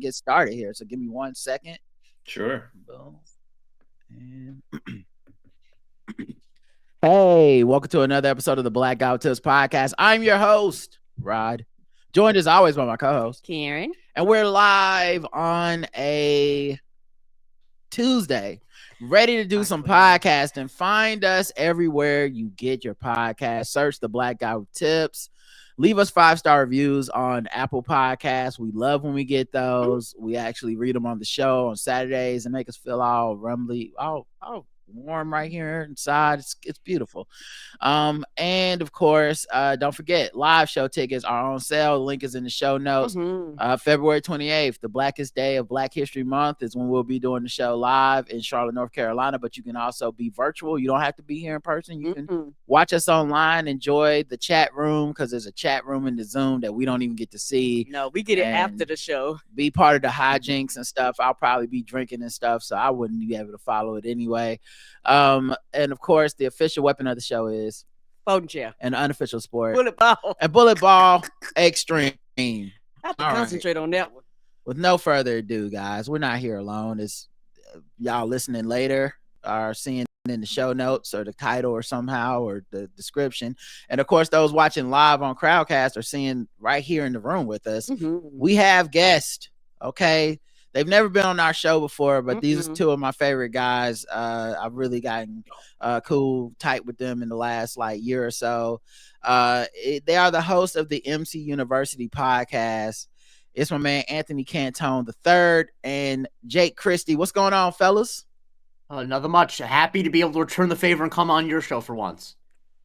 get started here. So give me 1 second. Sure. Boom. And hey, welcome to another episode of the Black Guy with Tips podcast. I'm your host, Rod, joined as always by my co-host, Karen. And we're live on a Tuesday, ready to do some podcasting. Find us everywhere you get your podcast. Search the Black Guy with Tips. Leave us 5-star reviews on Apple Podcasts. We love when we get those. We actually read them on the show on Saturdays and make us feel all rumbly, all warm right here inside. It's beautiful. And of course, don't forget, live show tickets are on sale. The link is in the show notes. February 28th, the Blackest Day of Black History Month, is when we'll be doing the show live in Charlotte, North Carolina. But you can also be virtual. You don't have to be here in person. You can watch us online, enjoy the chat room, because there's a chat room in the Zoom that we don't even get to see. No, we get it after the show. Be part of the hijinks and stuff. I'll probably be drinking and stuff, so I wouldn't be able to follow it anyway. And of course, the official weapon of the show is folding chair, an unofficial sport, bullet ball, and bullet ball extreme. I have to concentrate on that one. With no further ado, guys, we're not here alone. It's y'all listening later or seeing in the show notes or the title or somehow or the description. And of course, those watching live on Crowdcast are seeing right here in the room with us. We have guests. Okay. They've never been on our show before, but these are two of my favorite guys. I've really gotten cool, tight with them in the last year or so. They are the hosts of the MCU University Podcast. It's my man Anthony Cantone III and Jake Christie. What's going on, fellas? Nothing much. Happy to be able to return the favor and come on your show for once.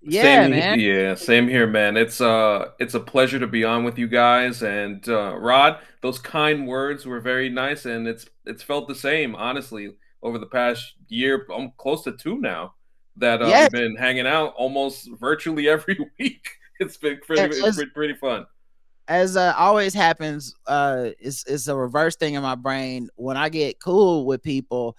Yeah, man. Yeah, same here, man. It's a pleasure to be on with you guys. And Rod, those kind words were very nice, and it's felt the same, honestly, over the past year. I'm close to 2 now that we've been hanging out almost virtually every week. It's been pretty fun. As always happens, it's a reverse thing in my brain. When I get cool with people,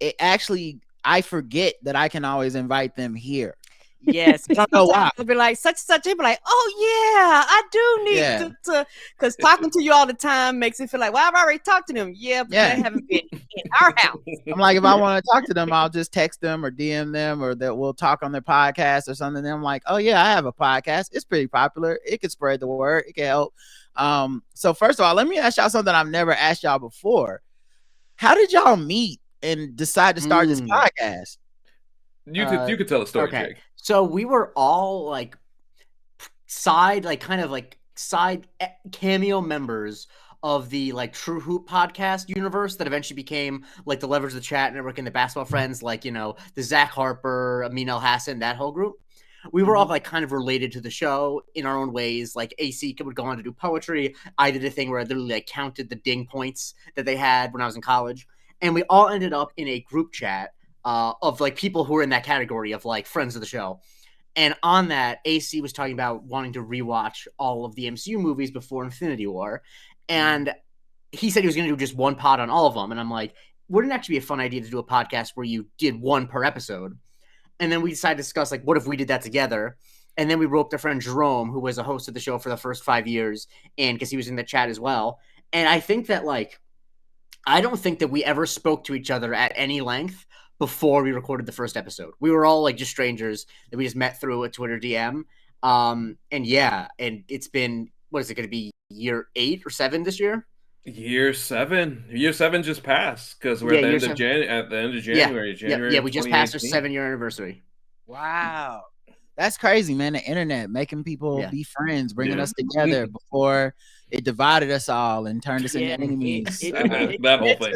I forget that I can always invite them here. Yes, I'll be like such and such. They'll be like, "Oh yeah, I do need to," because talking to you all the time makes it feel like, "Well, I've already talked to them." But they haven't been in our house. I'm like, if I want to talk to them, I'll just text them or DM them, or that we'll talk on their podcast or something. And I'm like, "Oh yeah, I have a podcast. It's pretty popular. It could spread the word. It can help." So first of all, let me ask y'all something I've never asked y'all before. How did y'all meet and decide to start this podcast? You could tell a story, Jake. So we were all side cameo members of the True Hoop podcast universe that eventually became the Leverage the Chat Network and the Basketball Friends, the Zach Harper, Amin El Hassan, that whole group. We were all kind of related to the show in our own ways. AC would go on to do poetry. I did a thing where I literally counted the ding points that they had when I was in college. And we all ended up in a group chat of people who were in that category of friends of the show. And on that, AC was talking about wanting to rewatch all of the MCU movies before Infinity War. And he said he was going to do just one pod on all of them. And I'm like, wouldn't it actually be a fun idea to do a podcast where you did one per episode? And then we decided to discuss what if we did that together? And then we roped our friend Jerome, who was a host of the show for the first 5 years, and because he was in the chat as well. And I think that I don't think that we ever spoke to each other at any length before we recorded the first episode. We were all just strangers that we just met through a Twitter DM. And it's been, what is it going to be, year 8 or 7 this year? Year 7. Year 7 just passed because we're at the end of January. Yeah, we just passed our 7-year anniversary. Wow. That's crazy, man. The internet making people be friends, bringing us together before it divided us all and turned us into enemies. That whole thing.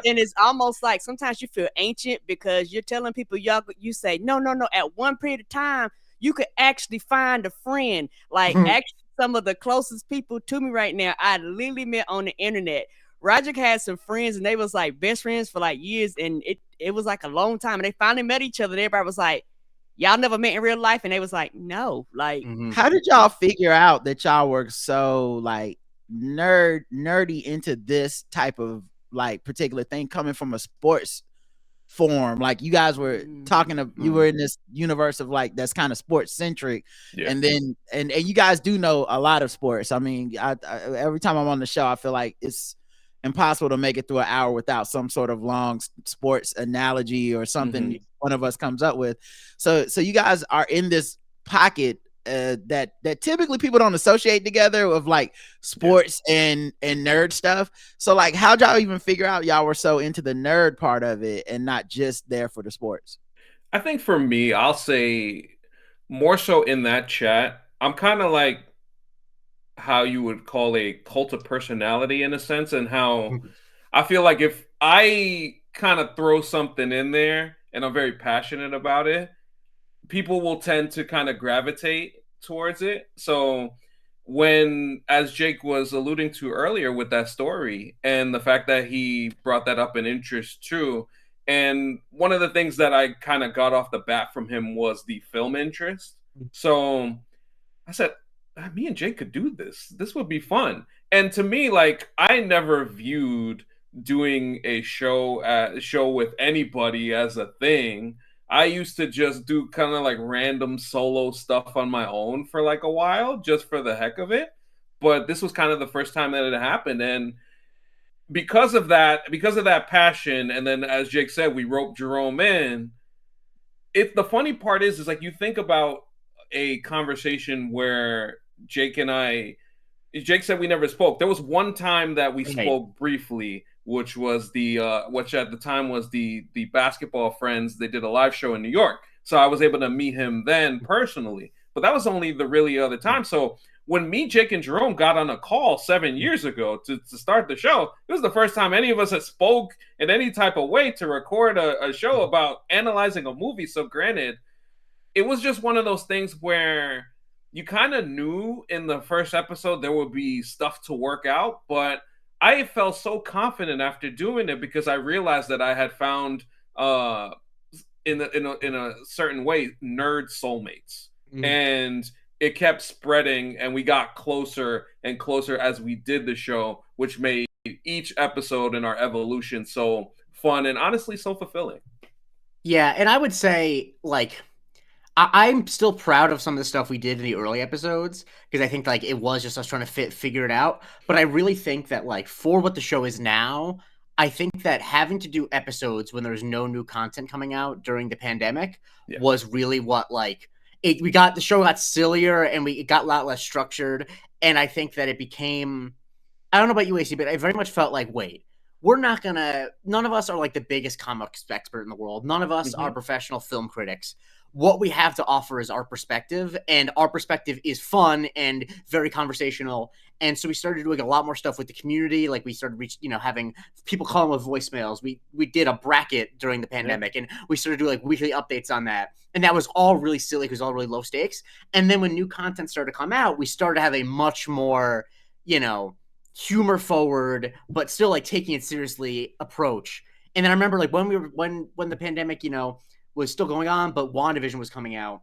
And it's almost like sometimes you feel ancient because you're telling people, you say, no. At one period of time, you could actually find a friend. Actually, some of the closest people to me right now, I literally met on the internet. Roger had some friends and they was best friends for years. And it was a long time. And they finally met each other. And everybody was like, y'all never met in real life? And they was like, no. How did y'all figure out that y'all were so nerdy into this type of particular thing coming from a sports form? You guys were talking you were in this universe of that's kind of sports centric, and then and you guys do know a lot of sports. I mean, I every time I'm on the show, I feel like it's impossible to make it through an hour without some sort of long sports analogy or something one of us comes up with. So you guys are in this pocket that typically people don't associate together of like sports and nerd stuff. So like, how'd y'all even figure out y'all were so into the nerd part of it and not just there for the sports? I think for me, I'll say more so in that chat, I'm kind of like how you would call a cult of personality in a sense, and how I feel like if I kind of throw something in there and I'm very passionate about it, people will tend to kind of gravitate towards it. So when, as Jake was alluding to earlier with that story and the fact that he brought that up in interest too, and one of the things that I kind of got off the bat from him was the film interest. So I said, me and Jake could do this. This would be fun. And to me, like, I never viewed doing a show with anybody as a thing. I used to just do kind of like random solo stuff on my own for like a while, just for the heck of it. But this was kind of the first time that it happened. And because of that passion, and then as Jake said, we roped Jerome in. The funny part is like, you think about a conversation where Jake said we never spoke. There was one time that we spoke briefly, which was which at the time was the basketball friends. They did a live show in New York. So I was able to meet him then personally, but that was only the really other time. So when me, Jake, and Jerome got on a call 7 years ago to start the show, it was the first time any of us had spoke in any type of way to record a show about analyzing a movie. So granted, it was just one of those things where you kind of knew in the first episode there would be stuff to work out, but I felt so confident after doing it because I realized that I had found in a certain way nerd soulmates, and it kept spreading, and we got closer and closer as we did the show, which made each episode in our evolution so fun and honestly so fulfilling. Yeah, and I would say, like, I'm still proud of some of the stuff we did in the early episodes, because I think like it was just us trying to figure it out. But I really think that like for what the show is now, I think that having to do episodes when there's no new content coming out during the pandemic was really what like the show got sillier and it got a lot less structured. And I think that it became, I don't know about you, AC, but I very much felt like, wait, none of us are like the biggest comics expert in the world. None of us are professional film critics. What we have to offer is our perspective, and our perspective is fun and very conversational. And so we started doing a lot more stuff with the community. Like we started having people calling with voicemails. We did a bracket during the pandemic, and we started doing like weekly updates on that. And that was all really silly because it was all really low stakes. And then when new content started to come out, we started to have a much more, humor forward, but still like taking it seriously approach. And then I remember like when the pandemic, was still going on, but WandaVision was coming out.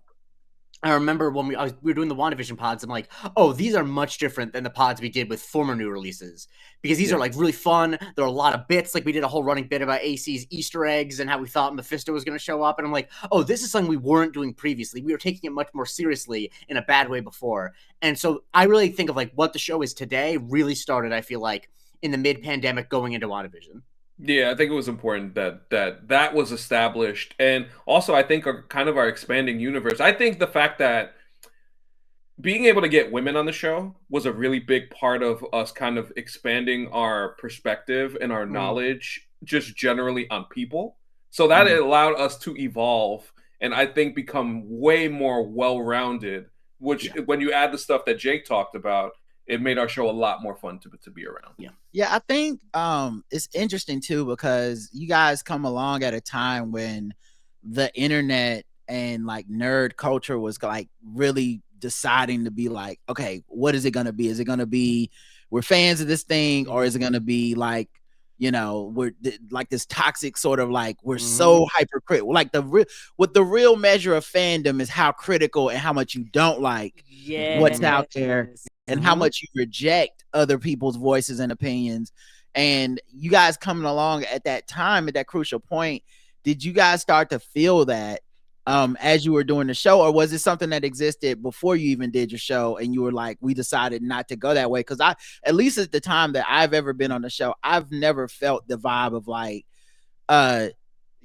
I remember when we were doing the WandaVision pods, I'm like, oh, these are much different than the pods we did with former new releases, because these are like really fun. There are a lot of bits. Like we did a whole running bit about AC's Easter eggs and how we thought Mephisto was going to show up. And I'm like, oh, this is something we weren't doing previously. We were taking it much more seriously in a bad way before. And so I really think of like what the show is today really started, I feel like, in the mid-pandemic going into WandaVision. Yeah, I think it was important that was established. And also I think kind of our expanding universe. I think the fact that being able to get women on the show was a really big part of us kind of expanding our perspective and our knowledge just generally on people. So that it allowed us to evolve and I think become way more well-rounded, which when you add the stuff that Jake talked about, it made our show a lot more fun to be around. Yeah, I think it's interesting too, because you guys come along at a time when the internet and like nerd culture was like really deciding to be like, okay, what is it going to be? Is it going to be we're fans of this thing, or is it going to be like, we're like this toxic sort of like we're so hypercritical. Like the real measure of fandom is how critical and how much you don't like what's out there. And how much you reject other people's voices and opinions. And you guys coming along at that time, at that crucial point, did you guys start to feel that as you were doing the show, or was it something that existed before you even did your show and you were like, we decided not to go that way? Because at least at the time that I've ever been on the show, I've never felt the vibe of like, the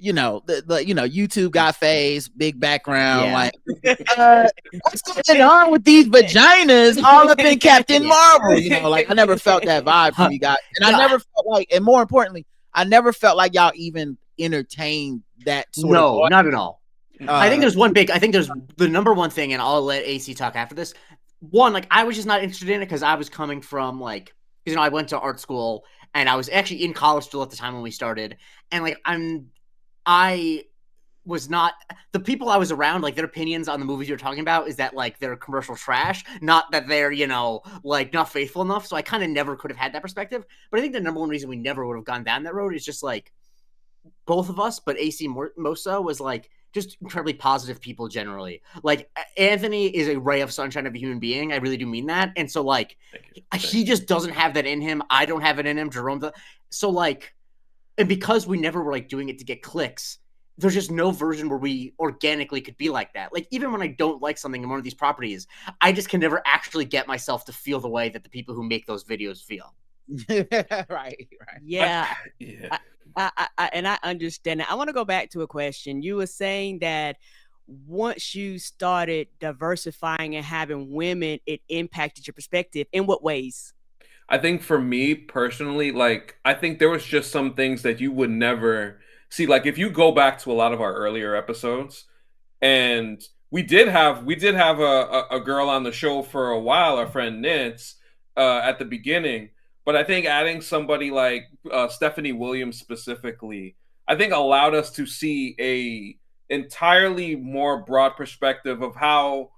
YouTube got phase, big background, like what's going on with these vaginas all up in Captain Marvel? Like I never felt that vibe from you guys, and I never felt like, and more importantly, I never felt like y'all even entertained that sort of. No, not at all. I think there's the number one thing, and I'll let AC talk after this. One, like I was just not interested in it because I was coming from like, I went to art school and I was actually in college still at the time when we started, and like I was not, the people I was around, like their opinions on the movies you're talking about is that like they're commercial trash, not that they're, like not faithful enough. So I kind of never could have had that perspective. But I think the number one reason we never would have gone down that road is just like both of us, but AC most so, was like just incredibly positive people generally. Like Anthony is a ray of sunshine of a human being. I really do mean that. And so like he just doesn't have that in him. I don't have it in him. Jerome. So like, and because we never were like doing it to get clicks, there's just no version where we organically could be like that. Like even when I don't like something in one of these properties, I just can never actually get myself to feel the way that the people who make those videos feel. Right. Yeah. And I understand that. I want to go back to a question. You were saying that once you started diversifying and having women, it impacted your perspective. In what ways? I think for me personally, like, I think there was just some things that you would never see. Like, if you go back to a lot of our earlier episodes, and we did have a girl on the show for a while, our friend Nitz, at the beginning. But I think adding somebody like Stephanie Williams specifically, I think allowed us to see a entirely more broad perspective of how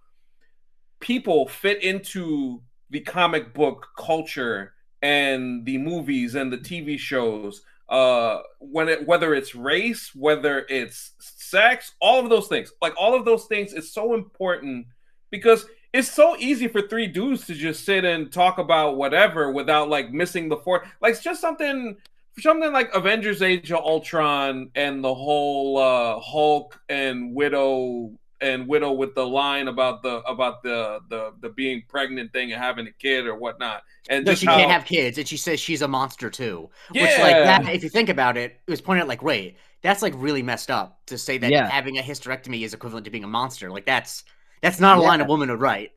people fit into the comic book culture and the movies and the TV shows, whether it's race, whether it's sex, all of those things. Like all of those things is so important because it's so easy for three dudes to just sit and talk about whatever without like missing the fort. Like it's just something like Avengers: Age of Ultron and the whole Hulk and Widow with the line about the being pregnant thing and having a kid or whatnot. And she can't have kids, and she says she's a monster too. Yeah. Which like that, if you think about it, it was pointed out like, wait, that's like really messed up to say that having a hysterectomy is equivalent to being a monster. Like that's not a line a woman would write.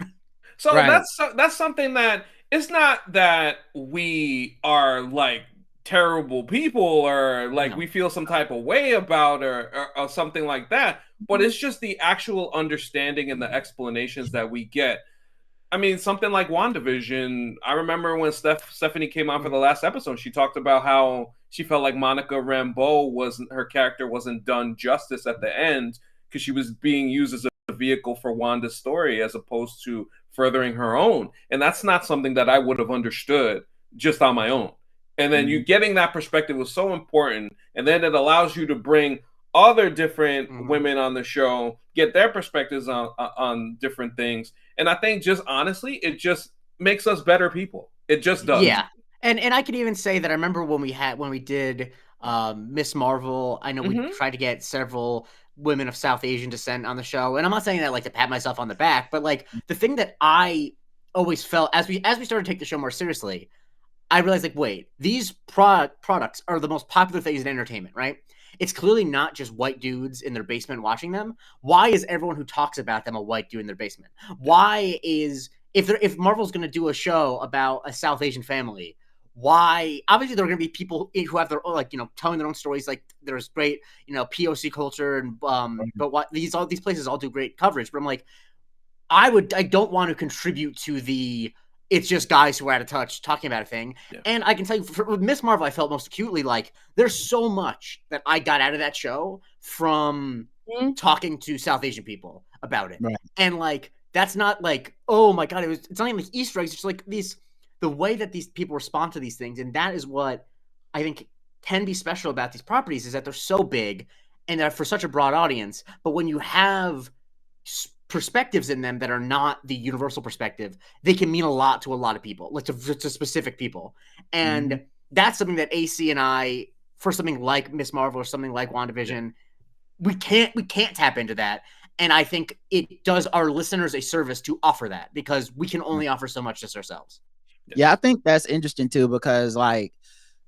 So that's something that it's not that we are like terrible people or like we feel some type of way about or something like that, but it's just the actual understanding and the explanations that we get. I mean, something like WandaVision, I remember when Stephanie came on for the last episode, she talked about how she felt like Monica Rambeau her character wasn't done justice at the end because she was being used as a vehicle for Wanda's story as opposed to furthering her own. And that's not something that I would have understood just on my own. And then you getting that perspective was so important. And then it allows you to bring other different women on the show, get their perspectives on different things. And I think just honestly, it just makes us better people. It just does. Yeah. And I could even say that I remember when we did Miss Marvel, I know we tried to get several women of South Asian descent on the show. And I'm not saying that like to pat myself on the back, but like the thing that I always felt as we started to take the show more seriously, I realized like, wait, these products are the most popular things in entertainment, right? It's clearly not just white dudes in their basement watching them. Why is everyone who talks about them a white dude in their basement? Why is, if Marvel's going to do a show about a South Asian family, why? Obviously, there are going to be people who have their own, like, telling their own stories. Like, there's great, POC culture, and but what these places all do great coverage. But I'm like, I don't want to contribute to the it's just guys who are out of touch talking about a thing. Yeah. And I can tell you, with Miss Marvel, I felt most acutely like there's so much that I got out of that show from talking to South Asian people about it. Right. And like, that's not like, oh my God, it's not even like Easter eggs. It's just like the way that these people respond to these things. And that is what I think can be special about these properties, is that they're so big and they're for such a broad audience. But when you have perspectives in them that are not the universal perspective, they can mean a lot to a lot of people, like to specific people. And that's something that AC and I, for something like Miss Marvel or something like WandaVision, we can't tap into that. And I think it does our listeners a service to offer that, because we can only offer so much just ourselves. Yeah, I think that's interesting too, because like,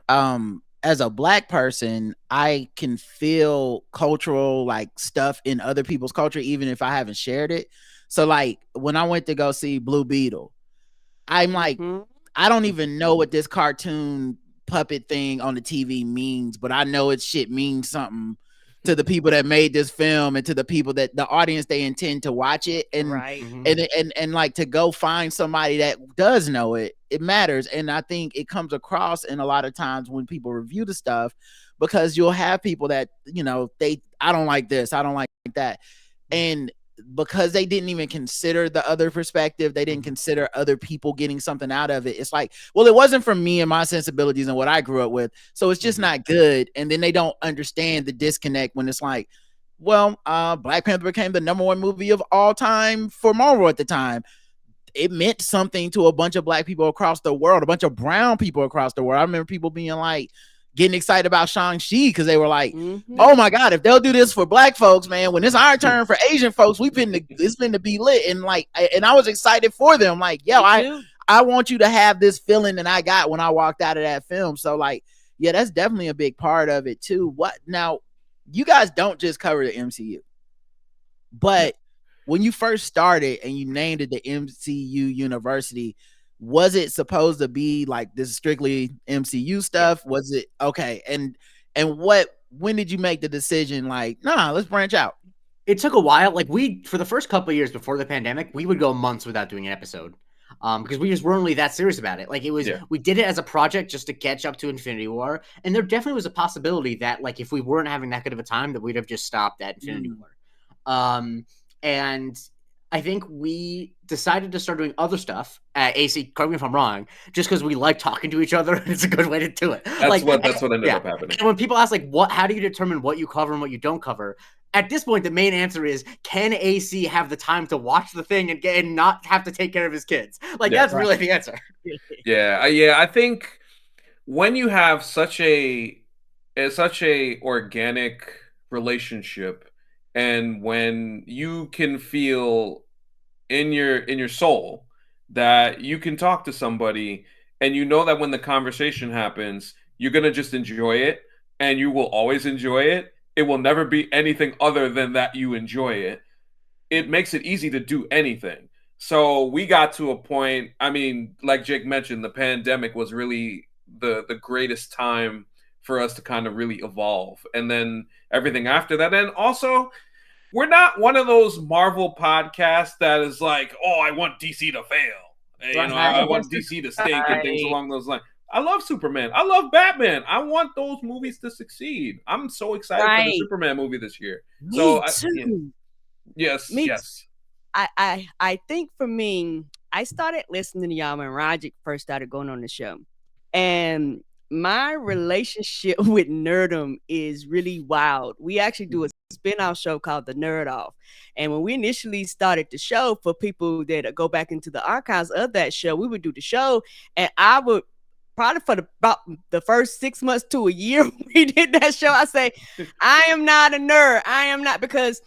as a Black person, I can feel cultural like stuff in other people's culture, even if I haven't shared it. So like when I went to go see Blue Beetle, I'm like, I don't even know what this cartoon puppet thing on the TV means, but I know it shit means something to the people that made this film and to the people that the audience they intend to watch it. And and like to go find somebody that does know it, it matters. And I think it comes across in a lot of times when people review the stuff, because you'll have people that, you know, I don't like this, I don't like that. And because they didn't even consider the other perspective, they didn't consider other people getting something out of it. It's like, well, it wasn't for me and my sensibilities and what I grew up with, so it's just not good. And then they don't understand the disconnect when it's like, well, Black Panther became the #1 movie of all time for Marvel at the time. It meant something to a bunch of Black people across the world, a bunch of brown people across the world. I remember people being like, getting excited about Shang-Chi because they were like, oh my God, if they'll do this for Black folks, man, when it's our turn for Asian folks, it's been to be lit. And like, and I was excited for them. Like, yo, I want you to have this feeling that I got when I walked out of that film. So like, yeah, that's definitely a big part of it too. What now, you guys don't just cover the MCU, but when you first started and you named it the MCU University, was it supposed to be like this strictly MCU stuff? Was it okay? And when did you make the decision like, nah, let's branch out? It took a while. Like for the first couple of years before the pandemic, we would go months without doing an episode. Because we just weren't really that serious about it. Like it was, we did it as a project just to catch up to Infinity War. And there definitely was a possibility that like, if we weren't having that good of a time, that we'd have just stopped at Infinity War. And I think we decided to start doing other stuff at AC, correct me if I'm wrong, just because we like talking to each other, and it's a good way to do it. That's what ended up happening. And when people ask like, how do you determine what you cover and what you don't cover? At this point, the main answer is, can AC have the time to watch the thing and not have to take care of his kids? Like that's really the answer. I think when you have such a organic relationship, and when you can feel in your soul that you can talk to somebody, and you know that when the conversation happens, you're going to just enjoy it, and you will always enjoy it. It will never be anything other than that you enjoy it. It makes it easy to do anything. So we got to a point, I mean, like Jake mentioned, the pandemic was really the greatest time for us to kind of really evolve. And then everything after that. And also, we're not one of those Marvel podcasts that is like, oh, I want DC to fail. You know, I want DC to stink and things along those lines. I love Superman. I love Batman. I want those movies to succeed. I'm so excited for the Superman movie this year. Me too. Yes. I think for me, I started listening to y'all when Roger first started going on the show. And my relationship with nerdom is really wild. We actually do a spin-off show called The Nerd Off. And when we initially started the show, for people that go back into the archives of that show, we would do the show, and I would probably for about the first 6 months to a year we did that show, I say, I am not a nerd. I am not, because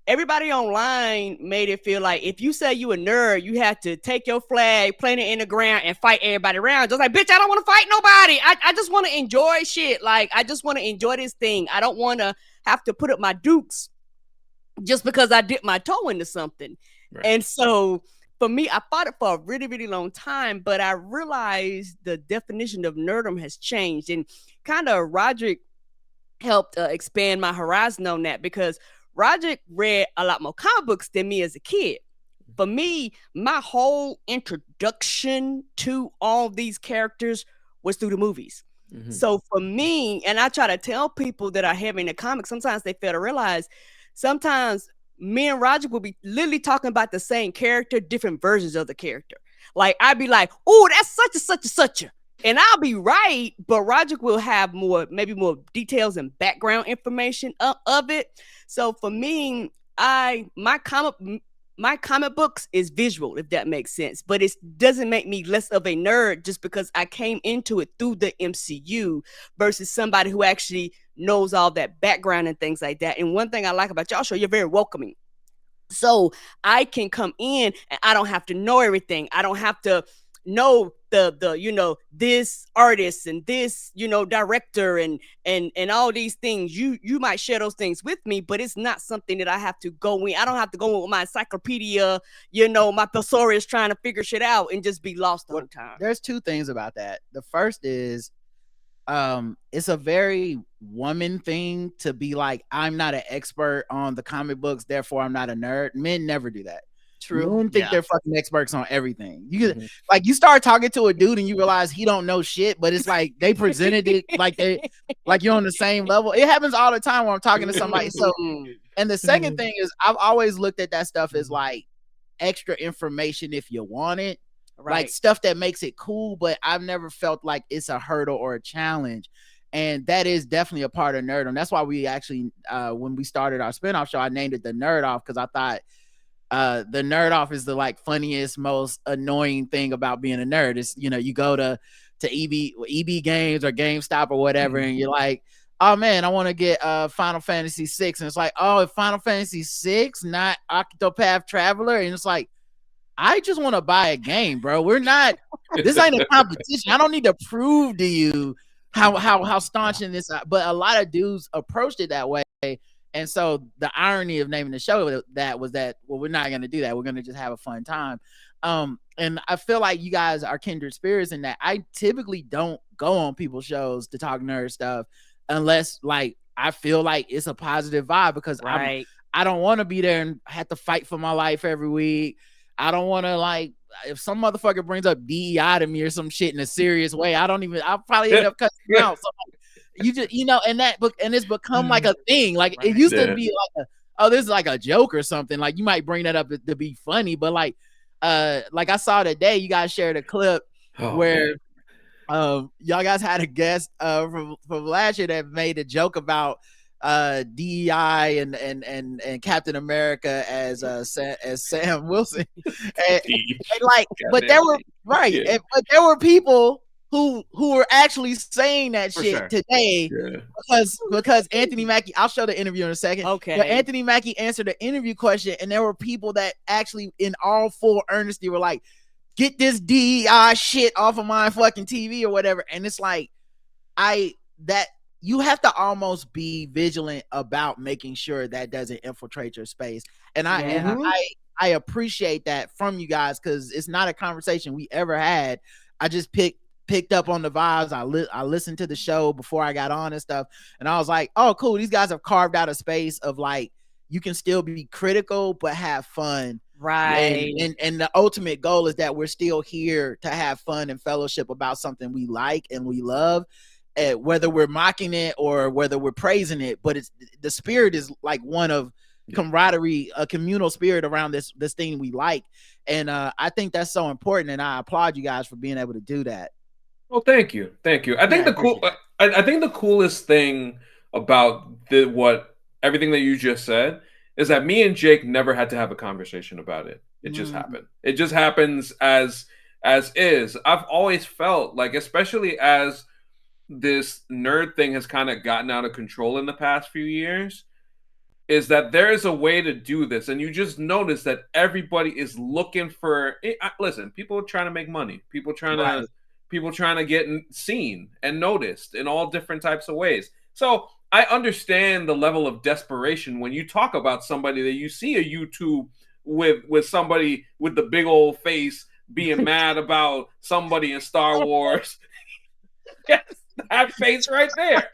everybody online made it feel like if you say you a nerd, you have to take your flag, plant it in the ground, and fight everybody around. Just like, bitch, I don't want to fight nobody. I just want to enjoy shit. Like, I just want to enjoy this thing. I don't want to have to put up my dukes just because I dipped my toe into something. Right. And so for me, I fought it for a really, really long time, but I realized the definition of nerdom has changed. And kind of Roderick helped expand my horizon on that, because Roderick read a lot more comic books than me as a kid. For me, my whole introduction to all these characters was through the movies. Mm-hmm. So for me, and I try to tell people that are heavy in the comics, sometimes they fail to realize, sometimes me and Roger will be literally talking about the same character, different versions of the character. Like, I'd be like, oh, that's such and such and such a. And I'll be right, but Roger will have maybe more details and background information of it. So for me, my comic books is visual, if that makes sense. But it doesn't make me less of a nerd just because I came into it through the MCU versus somebody who actually knows all that background and things like that. And one thing I like about y'all show, you're very welcoming. So I can come in and I don't have to know everything. I don't have to know the this artist and this director and all these things. You might share those things with me, but it's not something that I have to go in. I don't have to go in with my encyclopedia, my thesaurus, trying to figure shit out and just be lost the whole time. There's two things about that. The first is it's a very woman thing to be like, I'm not an expert on the comic books, therefore I'm not a nerd. Men never do that. True. Men think they're fucking experts on everything. You like, you start talking to a dude and you realize he don't know shit, but it's like they presented it like you're on the same level. It happens all the time when I'm talking to somebody. So, and the second thing is, I've always looked at that stuff as like extra information if you want it. Right. Like stuff that makes it cool, but I've never felt like it's a hurdle or a challenge. And that is definitely a part of Nerdom. That's why we actually, when we started our spinoff show, I named it the Nerd Off, because I thought the Nerd Off is the like funniest, most annoying thing about being a nerd. It's, you go to EB Games or GameStop or whatever, and you're like, oh man, I want to get Final Fantasy 6. And it's like, oh, Final Fantasy 6, not Octopath Traveler. And it's like, I just want to buy a game, bro. This ain't a competition. I don't need to prove to you how staunch in this, but a lot of dudes approached it that way. And so the irony of naming the show that was that, well, we're not going to do that. We're going to just have a fun time. And I feel like you guys are kindred spirits in that I typically don't go on people's shows to talk nerd stuff unless like I feel like it's a positive vibe, because I don't want to be there and have to fight for my life every week. I don't want to, like, if some motherfucker brings up DEI to me or some shit in a serious way, I'll probably end up cutting him out. So like, you just, and it's become like a thing. Like it used to be like this is like a joke or something. Like you might bring that up to be funny, but like I saw today, you guys shared a clip where y'all guys had a guest from last year that made a joke about DEI and Captain America as Sam Wilson, and like, but there were but there were people who were actually saying that shit today, because Anthony Mackey, I'll show the interview in a second. Okay, but Anthony Mackey answered the interview question, and there were people that actually, in all full earnesty, were like, "Get this DEI shit off of my fucking TV" or whatever. And it's like, you have to almost be vigilant about making sure that doesn't infiltrate your space. And I appreciate that from you guys, because it's not a conversation we ever had. I just picked up on the vibes. I listened to the show before I got on and stuff, and I was like, oh, cool. These guys have carved out a space of like, you can still be critical but have fun. Right. And the ultimate goal is that we're still here to have fun and fellowship about something we like and we love. Whether we're mocking it or whether we're praising it, but the spirit is like one of camaraderie, a communal spirit around this thing we like, and I think that's so important, and I applaud you guys for being able to do that. Well, thank you. I think I think the coolest thing about everything that you just said is that me and Jake never had to have a conversation about it. It just happened. It just happens as is. I've always felt like, especially as this nerd thing has kind of gotten out of control in the past few years, is that there is a way to do this. And you just notice that everybody is looking for listen, people are trying to make money. People trying to get seen and noticed in all different types of ways. So I understand the level of desperation when you talk about somebody that you see a YouTube with somebody with the big old face being mad about somebody in Star Wars. Yes. That face right there.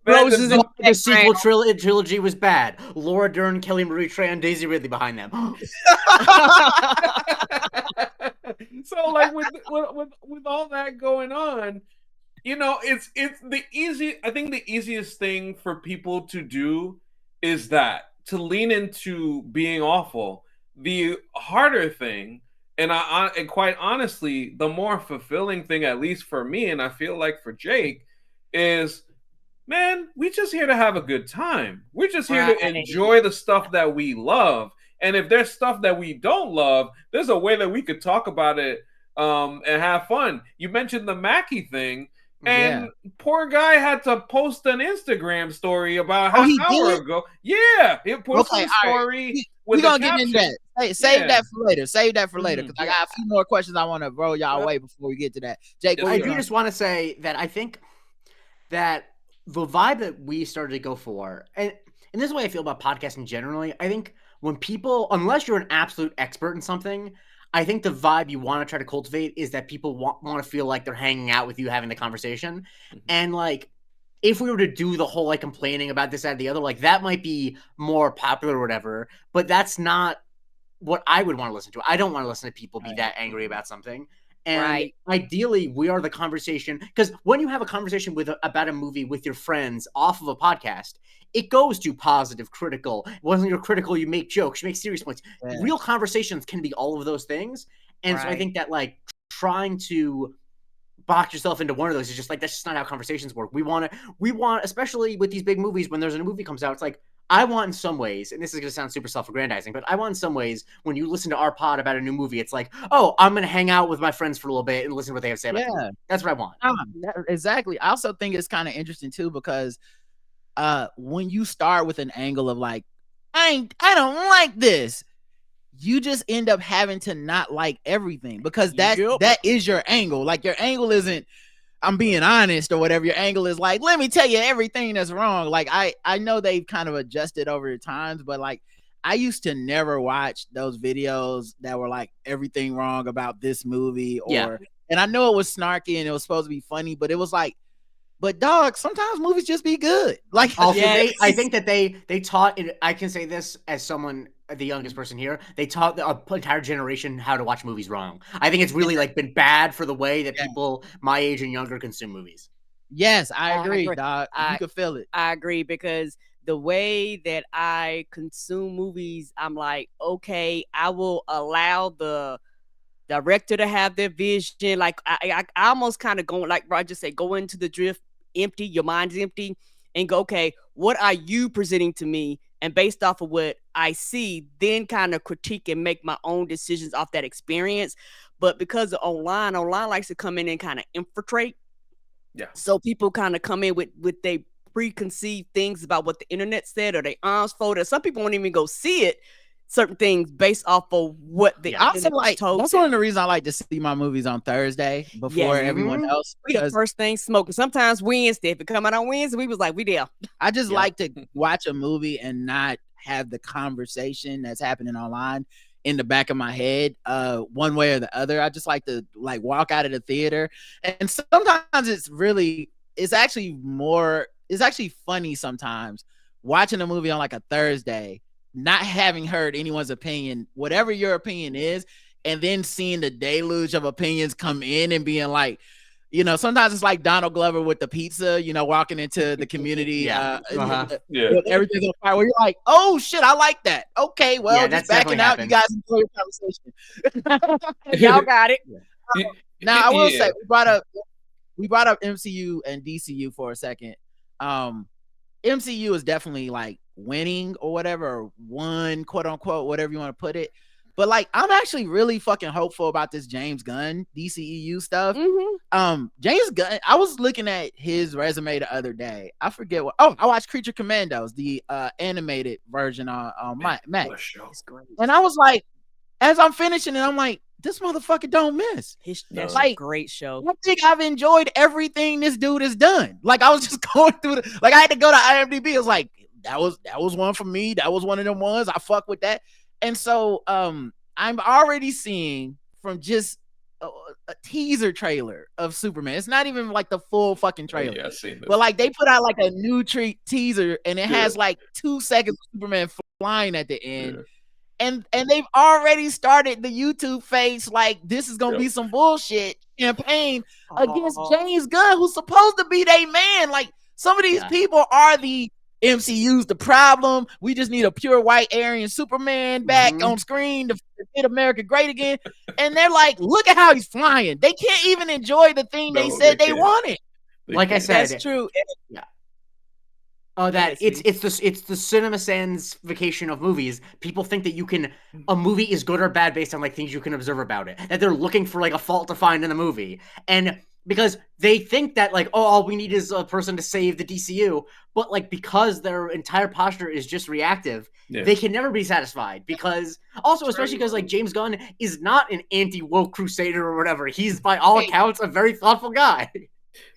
The sequel trilogy was bad. Laura Dern, Kelly Marie Tran, Daisy Ridley behind them. So like with all that going on, it's the easy. I think the easiest thing for people to do is to lean into being awful. The harder thing, and quite honestly, the more fulfilling thing, at least for me, and I feel like for Jake, is, man, we just here to have a good time. We're just here to enjoy the stuff that we love. And if there's stuff that we don't love, there's a way that we could talk about it and have fun. You mentioned the Mackey thing, and poor guy had to post an Instagram story about half an hour ago. Yeah, he posted a story We're the gonna get into caption. that. Save Yeah. that for later. Save that for later because I Yeah. got a few more questions I want to roll y'all away before we get to that. Jake, Yes, what I you do got? just want to say that I think that the vibe that we started to go for, and this is the way I feel about podcasting generally, I think when people, unless you're an absolute expert in something, I think the vibe you want to try to cultivate is that people want to feel like they're hanging out with you, having the conversation. And like, if we were to do the whole like complaining about this, that, and the other, like that might be more popular or whatever, but that's not what I would want to listen to. I don't want to listen to people be that angry about something. And ideally, we are the conversation, because when you have a conversation about a movie with your friends off of a podcast, it goes to positive, critical. When you're critical, you make jokes, you make serious points. Yeah. Real conversations can be all of those things. And so I think that like trying to box yourself into one of those is just like, that's just not how conversations work. We want, especially with these big movies, when there's a movie comes out, it's like, I want in some ways, and this is going to sound super self-aggrandizing, but I want in some ways, when you listen to our pod about a new movie, it's like, oh, I'm going to hang out with my friends for a little bit and listen to what they have to say about the movie. That's what I want. Exactly. I also think it's kind of interesting too, because when you start with an angle of like, I don't like this, you just end up having to not like everything, because that is your angle. Like your angle isn't, I'm being honest or whatever. Your angle is like, let me tell you everything that's wrong. Like I know they've kind of adjusted over the times, but like I used to never watch those videos that were like everything wrong about this movie, or and I know it was snarky and it was supposed to be funny, but it was like, but dog, sometimes movies just be good. Like also, I think that they taught it. I can say this as someone, the youngest person here, they taught the entire generation how to watch movies wrong. I think it's really like been bad for the way that people my age and younger consume movies. Yes, I agree, dog. You can feel it. I agree, because the way that I consume movies, I'm like, okay, I will allow the director to have their vision. Like I almost kind of go, like Roger said, go into the drift empty, your mind's empty, and go, okay, what are you presenting to me? And based off of what I see, then kind of critique and make my own decisions off that experience. But because of online likes to come in and kind of infiltrate. Yeah. So people kind of come in with their preconceived things about what the internet said, or their arms folded. Some people won't even go see it. Certain things based off of what the also like told. That's one of the reasons I like to see my movies on Thursday before everyone else. We the first thing smoking. Sometimes Wednesday. If it come out on Wednesday, we was like, we there. I just like to watch a movie and not have the conversation that's happening online in the back of my head, one way or the other. I just like to like walk out of the theater, and sometimes it's actually funny sometimes watching a movie on like a Thursday, not having heard anyone's opinion, whatever your opinion is, and then seeing the deluge of opinions come in and being like, you know, sometimes it's like Donald Glover with the pizza, you know, walking into the community, everything's on fire, where you're like, oh shit, I like that. Okay, well, just backing out, you guys enjoy your conversation. Y'all got it. Now I will say, we brought up MCU and DCU for a second. MCU is definitely like winning or whatever, or won, quote unquote, whatever you want to put it. But like, I'm actually really fucking hopeful about this James Gunn DCEU stuff. James Gunn, I was looking at his resume the other day. I forget what. Oh, I watched Creature Commandos, the animated version on Mac. And I was like, as I'm finishing it, I'm like, this motherfucker don't miss. That's like a great show. I think I've enjoyed everything this dude has done. Like I was just going through I had to go to IMDb. It was like, that was one for me. That was one of them ones. I fuck with that. And so I'm already seeing from just a teaser trailer of Superman. It's not even like the full fucking trailer. Yeah, I've seen this. But like they put out like a new teaser, and it has like 2 seconds of Superman flying at the end. And they've already started the YouTube face like this is gonna be some bullshit campaign against James Gunn, who's supposed to be their man. Like some of these people are the MCU's the problem. We just need a pure white Aryan Superman back on screen to get America great again. And they're like, look at how he's flying. They can't even enjoy the thing they said they wanted. Like I said, that's true. Yeah. Oh, that it's the CinemaSins vacation of movies. People think that a movie is good or bad based on like things you can observe about it. That they're looking for like a fault to find in the movie. And because they think that like, oh, all we need is a person to save the DCU, but like because their entire posture is just reactive, they can never be satisfied. Because also, especially because like James Gunn is not an anti-woke crusader or whatever. He's by all accounts a very thoughtful guy.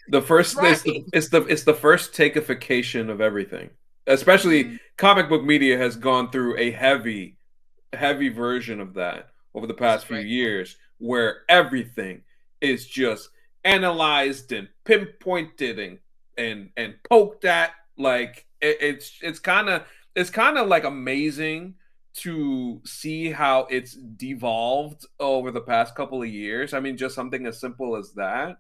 The first it's the first takeification of everything. Especially comic book media has gone through a heavy version of that over the past few years, where everything is just analyzed and pinpointed and poked at. Like it's kind of like amazing to see how it's devolved over the past couple of years. I mean, just something as simple as that.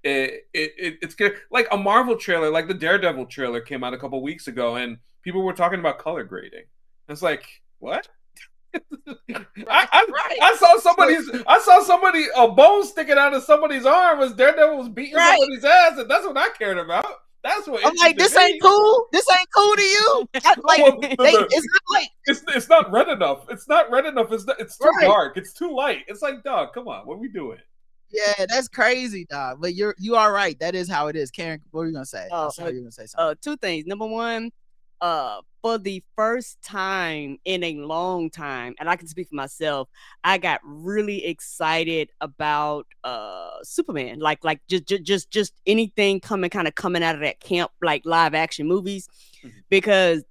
It's like a Marvel trailer, like the Daredevil trailer came out a couple weeks ago, and people were talking about color grading. It's like, what? I saw somebody a bone sticking out of somebody's arm as Daredevil was beating somebody's ass, and that's what I cared about. That's what I'm like. This ain't cool. This ain't cool to you. It's not like it's not red enough. It's not red enough. It's too dark. It's too light. It's like, dog, come on, what are we doing? Yeah, that's crazy, dog. But you are right. That is how it is. Karen, what are you gonna say? You're gonna say something. Two things. Number one, for the first time in a long time, and I can speak for myself, I got really excited about Superman. Like just anything coming out of that camp, like live action movies, because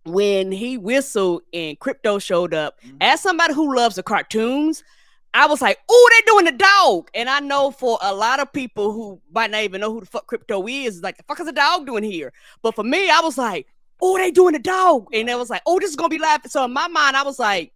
when he whistled and Crypto showed up, as somebody who loves the cartoons, I was like, oh, they're doing the dog. And I know for a lot of people who might not even know who the fuck Crypto is, like, the fuck is a dog doing here? But for me, I was like, oh, they doing the dog. And it was like, oh, this is going to be live. So in my mind, I was like,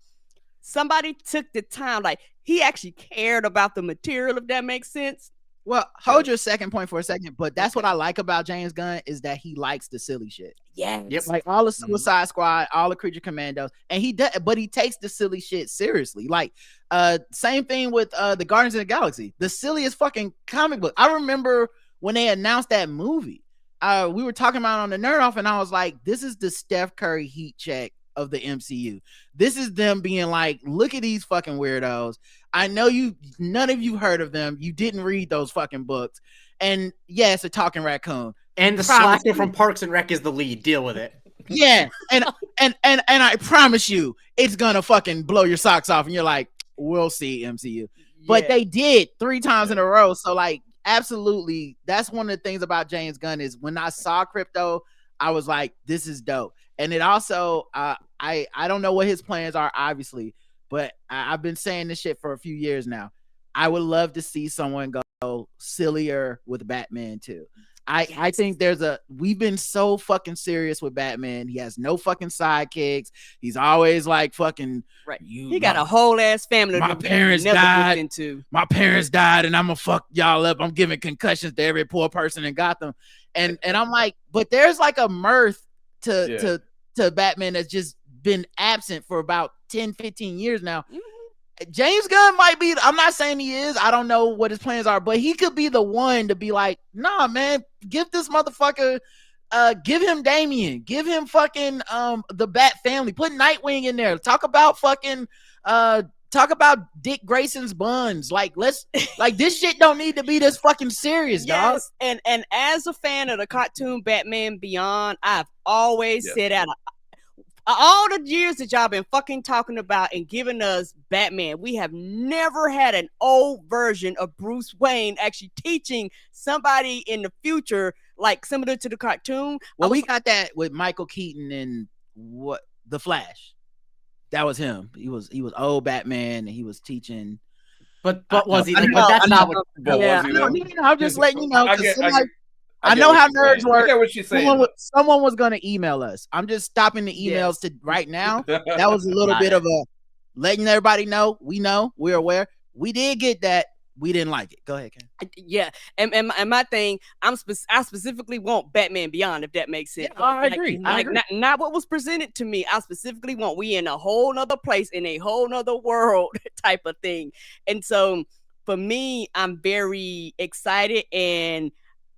somebody took the time. Like, he actually cared about the material, if that makes sense. Well, hold your second point for a second, but that's what I like about James Gunn is that he likes the silly shit. Yeah, like all the Suicide Squad, all the Creature Commandos, and he does, but he takes the silly shit seriously. Like, same thing with the Guardians of the Galaxy, the silliest fucking comic book. I remember when they announced that movie, we were talking about it on the Nerd Off, and I was like, "This is the Steph Curry heat check of the MCU. This is them being like, look at these fucking weirdos. I know none of you heard of them. You didn't read those fucking books. And yeah, it's a talking raccoon. And the slacker from Parks and Rec is the lead. Deal with it. Yeah. And I promise you, it's gonna fucking blow your socks off. And you're like, we'll see, MCU. Yeah. But they did 3 times in a row. So like, absolutely, that's one of the things about James Gunn is when I saw Crypto, I was like, this is dope. And it also, I don't know what his plans are, obviously, but I've been saying this shit for a few years now. I would love to see someone go sillier with Batman too. I think we've been so fucking serious with Batman. He has no fucking sidekicks. He's always like fucking right. He got a whole ass family. My parents died. My parents died, and I'm gonna fuck y'all up. I'm giving concussions to every poor person in Gotham, and I'm like, but there's like a mirth to Batman that's just been absent for about 10, 15 years now. Mm-hmm. James Gunn might be, I'm not saying he is, I don't know what his plans are, but he could be the one to be like, nah, man, give this motherfucker, give him Damian, give him fucking the Bat family, put Nightwing in there, talk about Dick Grayson's buns. Like, this shit don't need to be this fucking serious, dog. And as a fan of the cartoon Batman Beyond, I've always said that all the years that y'all been fucking talking about and giving us Batman, we have never had an old version of Bruce Wayne actually teaching somebody in the future, like similar to the cartoon. Well, we got that with Michael Keaton and The Flash. That was him. He was old Batman, and he was teaching. But was he? But that's not what. Yeah, I'm just letting you know. I know how nerds work. I get what she's saying. Someone was going to email us. I'm just stopping the emails to right now. That was a little bit of a letting everybody know. We're aware. We did get that. We didn't like it. Go ahead, Ken. Yeah, and my thing, I specifically want Batman Beyond, if that makes sense. Yeah, I agree. Not what was presented to me. I specifically want we in a whole nother place, in a whole nother world type of thing. And so for me, I'm very excited, and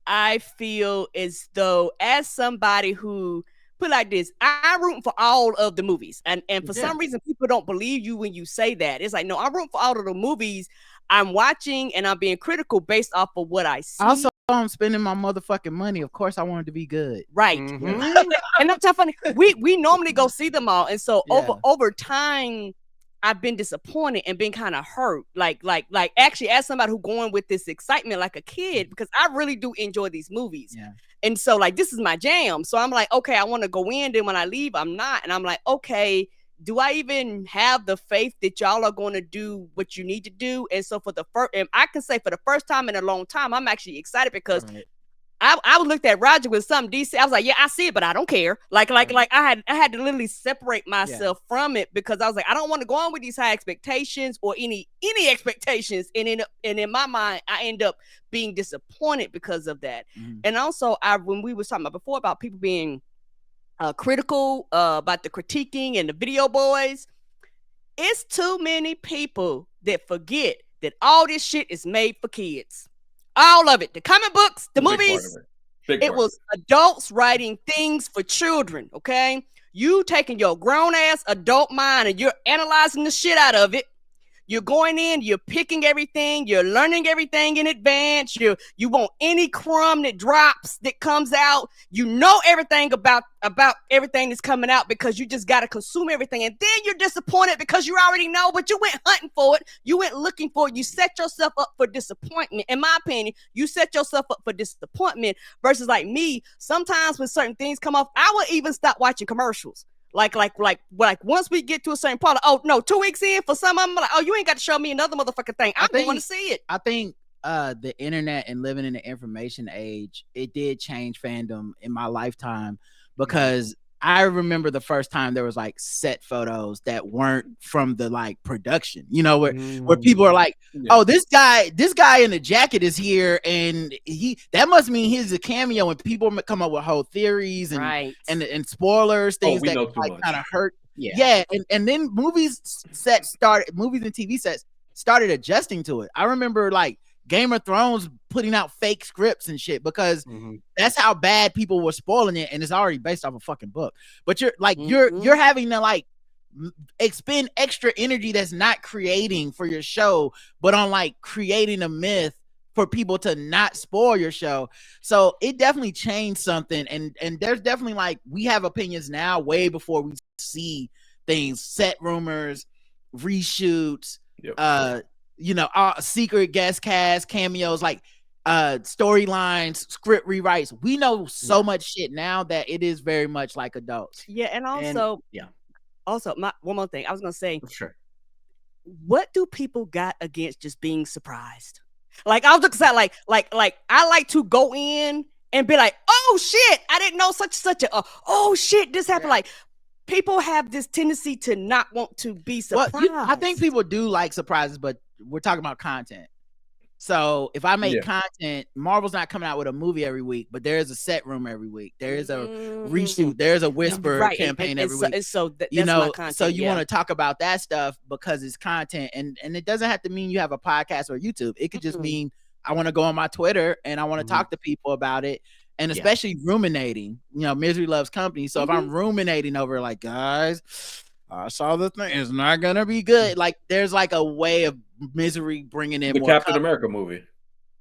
I feel as though, as somebody who, put like this, I'm rooting for all of the movies. And for some reason, people don't believe you when you say that. It's like, no, I'm rooting for all of the movies. I'm watching and I'm being critical based off of what I see. Also, I'm spending my motherfucking money. Of course, I want it to be good. Right. Mhm. And that's so funny. We normally go see them all, and so Yeah. over time, I've been disappointed and been kind of hurt. Like actually, as somebody who going with this excitement like a kid, because I really do enjoy these movies. Yeah. And so like this is my jam. So I'm like, okay, I want to go in. Then when I leave, I'm not. And I'm like, okay, do I even have the faith that y'all are going to do what you need to do? And so for the first, and I can say for the first time in a long time, I'm actually excited because I looked at Roger with something DC. I was like, yeah, I see it, but I don't care. Like I had to literally separate myself from it because I was like, I don't want to go on with these high expectations or any expectations. And in my mind, I end up being disappointed because of that. Mhm. And also, when we were talking about before about people being critical about the critiquing and the video boys, it's too many people that forget that all this shit is made for kids. All of it, the comic books, the movies, it was adults writing things for children. Okay, you taking your grown ass adult mind and you're analyzing the shit out of it. You're going in, you're picking everything, you're learning everything in advance. You want any crumb that drops that comes out. You know everything about everything that's coming out because you just got to consume everything. And then you're disappointed because you already know, but you went hunting for it. You went looking for it. You set yourself up for disappointment. In my opinion, you set yourself up for disappointment versus like me. Sometimes when certain things come off, I will even stop watching commercials. Like once we get to a certain part, 2 weeks in for some of them, like, oh, you ain't got to show me another motherfucking thing. I don't want to see it. I think the internet and living in the information age, it did change fandom in my lifetime because I remember the first time there was like set photos that weren't from the like production, you know, where people are like, oh, this guy in the jacket is here and that must mean he's a cameo, and people come up with whole theories and spoilers, things that like kind of hurt. Yeah. And then movies and TV sets started adjusting to it. I remember like Game of Thrones putting out fake scripts and shit because that's how bad people were spoiling it, and it's already based off a fucking book. But you're like you're having to like expend extra energy that's not creating for your show, but on like creating a myth for people to not spoil your show. So it definitely changed something, and there's definitely like we have opinions now way before we see things, set rumors, reshoots, secret guest cast, cameos, like storylines, script rewrites. We know so much shit now that it is very much like adults. Yeah, and also, one more thing I was gonna say. Sure. What do people got against just being surprised? Like I was looking at like I like to go in and be like, oh shit, I didn't know such a oh shit, this happened. Like people have this tendency to not want to be surprised. Well, I think people do like surprises, but we're talking about content. So if I make content, Marvel's not coming out with a movie every week, but there is a set room every week. There is a reshoot. There's a whisper campaign every week. So that's my content, so you want to talk about that stuff because it's content, and it doesn't have to mean you have a podcast or YouTube. It could just mean I want to go on my Twitter and I want to talk to people about it. And especially ruminating, misery loves company. So if I'm ruminating over like, guys, I saw the thing, it's not going to be good. Like there's like a way of misery bringing in the more Captain America movie.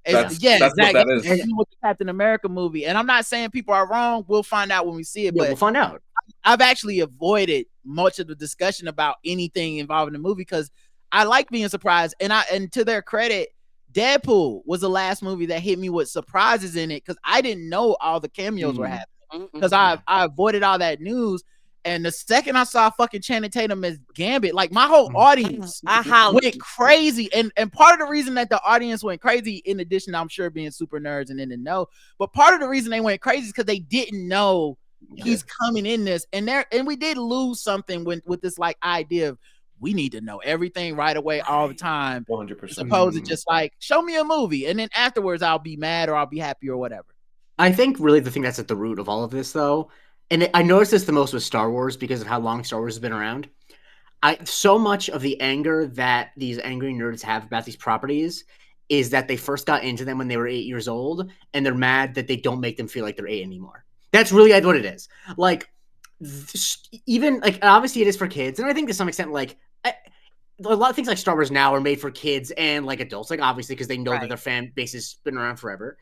That's exactly. What that is. With the Captain America movie. And I'm not saying people are wrong. We'll find out when we see it. But we'll find out. I've actually avoided much of the discussion about anything involving the movie because I like being surprised. And to their credit, Deadpool was the last movie that hit me with surprises in it because I didn't know all the cameos were happening because I avoided all that news. And the second I saw fucking Channing Tatum as Gambit, like my whole audience went crazy. And part of the reason that the audience went crazy, in addition to I'm sure being super nerds and in the know, but part of the reason they went crazy is because they didn't know he's coming in this. And we did lose something with this like idea of we need to know everything right away all the time. 100%. As opposed to just like, show me a movie. And then afterwards I'll be mad or I'll be happy or whatever. I think really the thing that's at the root of all of this though, and I noticed this the most with Star Wars because of how long Star Wars has been around. So much of the anger that these angry nerds have about these properties is that they first got into them when they were 8 years old, and they're mad that they don't make them feel like they're 8 anymore. That's really what it is. Like, even like obviously it is for kids, and I think to some extent, like a lot of things like Star Wars now are made for kids and like adults, like obviously because they know that Right. their fan base has been around forever.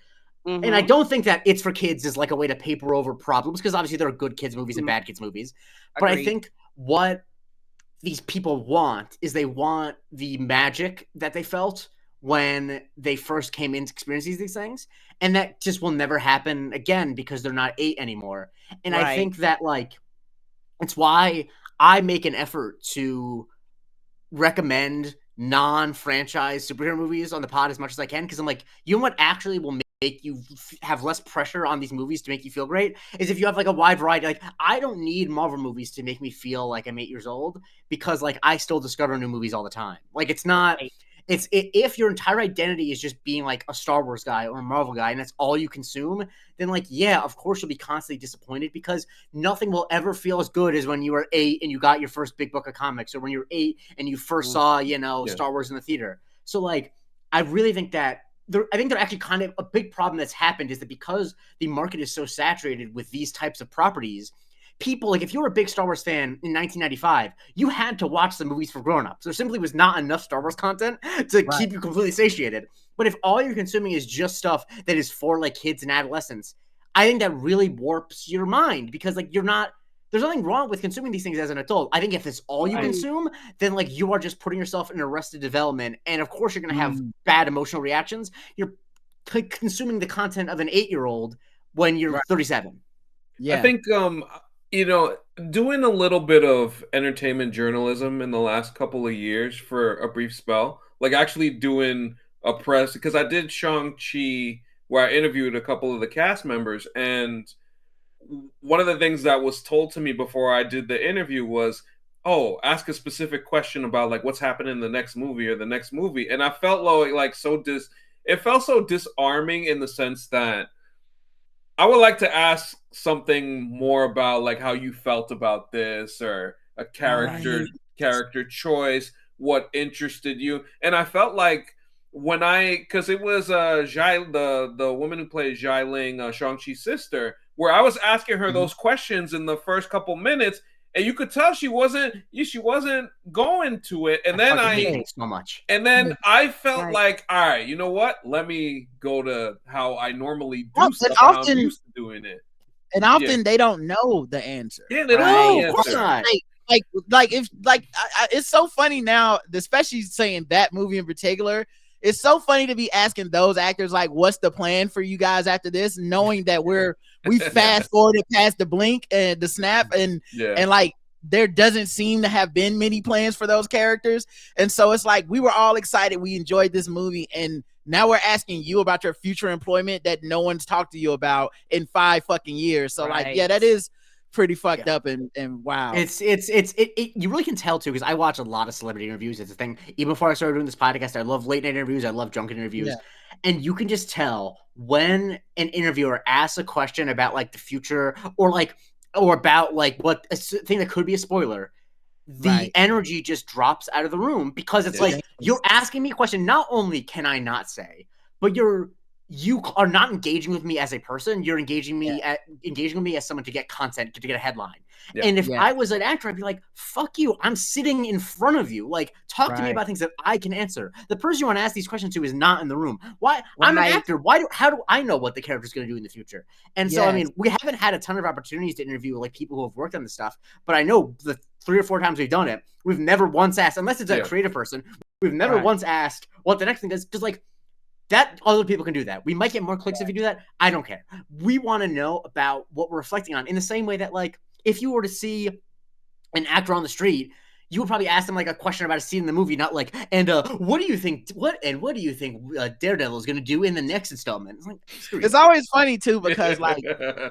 Mhm. And I don't think that It's for Kids is like a way to paper over problems, because obviously there are good kids movies and bad kids movies. But I Agreed. think what these people want is they want the magic that they felt when they first came into experiencing these things. And that just will never happen again because they're not 8 anymore. And I Right. think that like it's why I make an effort to recommend non-franchise superhero movies on the pod as much as I can, because I'm like, you know what actually will make you have less pressure on these movies to make you feel great is if you have like a wide variety. Like, I don't need Marvel movies to make me feel like I'm 8 years old, because like I still discover new movies all the time. Like, it's not Right. if your entire identity is just being like a Star Wars guy or a Marvel guy and that's all you consume, then like, yeah, of course you'll be constantly disappointed, because nothing will ever feel as good as when you were 8 and you got your first big book of comics, or when you were 8 and you first saw, Star Wars in the theater. So like, I really think that I think they're actually kind of a big problem that's happened is that because the market is so saturated with these types of properties, people, like if you were a big Star Wars fan in 1995, you had to watch the movies for grown-ups. There simply was not enough Star Wars content to keep you completely satiated. But if all you're consuming is just stuff that is for like kids and adolescents, I think that really warps your mind, because like there's nothing wrong with consuming these things as an adult. I think if it's all you consume, then like you are just putting yourself in arrested development. And of course you're going to have bad emotional reactions. You're consuming the content of an 8-year-old when you're 37. Yeah. I think, doing a little bit of entertainment journalism in the last couple of years for a brief spell, like actually doing a press, because I did Shang-Chi where I interviewed a couple of the cast members, and one of the things that was told to me before I did the interview was, ask a specific question about like what's happening in the next movie or the next movie. And I felt like it felt so disarming, in the sense that I would like to ask something more about like how you felt about this, or a character choice, what interested you. And I felt like because it was the woman who plays Zhai Ling, Shang-Chi's sister, where I was asking her those questions in the first couple minutes, and you could tell she wasn't going to it. And then I hate it so much. And then I felt like, all right, you know what? Let me go to how I normally do stuff. How I'm used to doing it. And often they don't know the answer. Yeah, they don't know the Of course answer. not. It's so funny now, especially saying that movie in particular. It's so funny to be asking those actors like, what's the plan for you guys after this, knowing that we fast forwarded past the blink and the snap, and like there doesn't seem to have been many plans for those characters. And so it's like we were all excited, we enjoyed this movie, and now we're asking you about your future employment that no one's talked to you about in 5 fucking years. So like, yeah, that is pretty fucked up and wow. It's you really can tell too, because I watch a lot of celebrity interviews. It's a thing. Even before I started doing this podcast, I love late night interviews. I love junket interviews. And you can just tell when an interviewer asks a question about like the future, or about like what a thing that could be a spoiler, the energy just drops out of the room, because it's like, you're asking me a question. Not only can I not say, but you are not engaging with me as a person. You're engaging me with me as someone to get content, to get a headline. And if I was an actor, I'd be like, fuck you. I'm sitting in front of you. Like, talk to me about things that I can answer. The person you want to ask these questions to is not in the room. Why? I'm an actor. How do I know what the character's going to do in the future? And so, I mean, we haven't had a ton of opportunities to interview like people who have worked on this stuff, but I know the 3 or 4 times we've done it, we've never once asked, unless it's a creative person, we've never once asked what the next thing is. Just like, that other people can do that. We might get more clicks if you do that. I don't care. We want to know about what we're reflecting on, in the same way that, like, if you were to see an actor on the street, you would probably ask them like a question about a scene in the movie, not like, and what do you think Daredevil is going to do in the next installment? It's like, it's always funny too, because like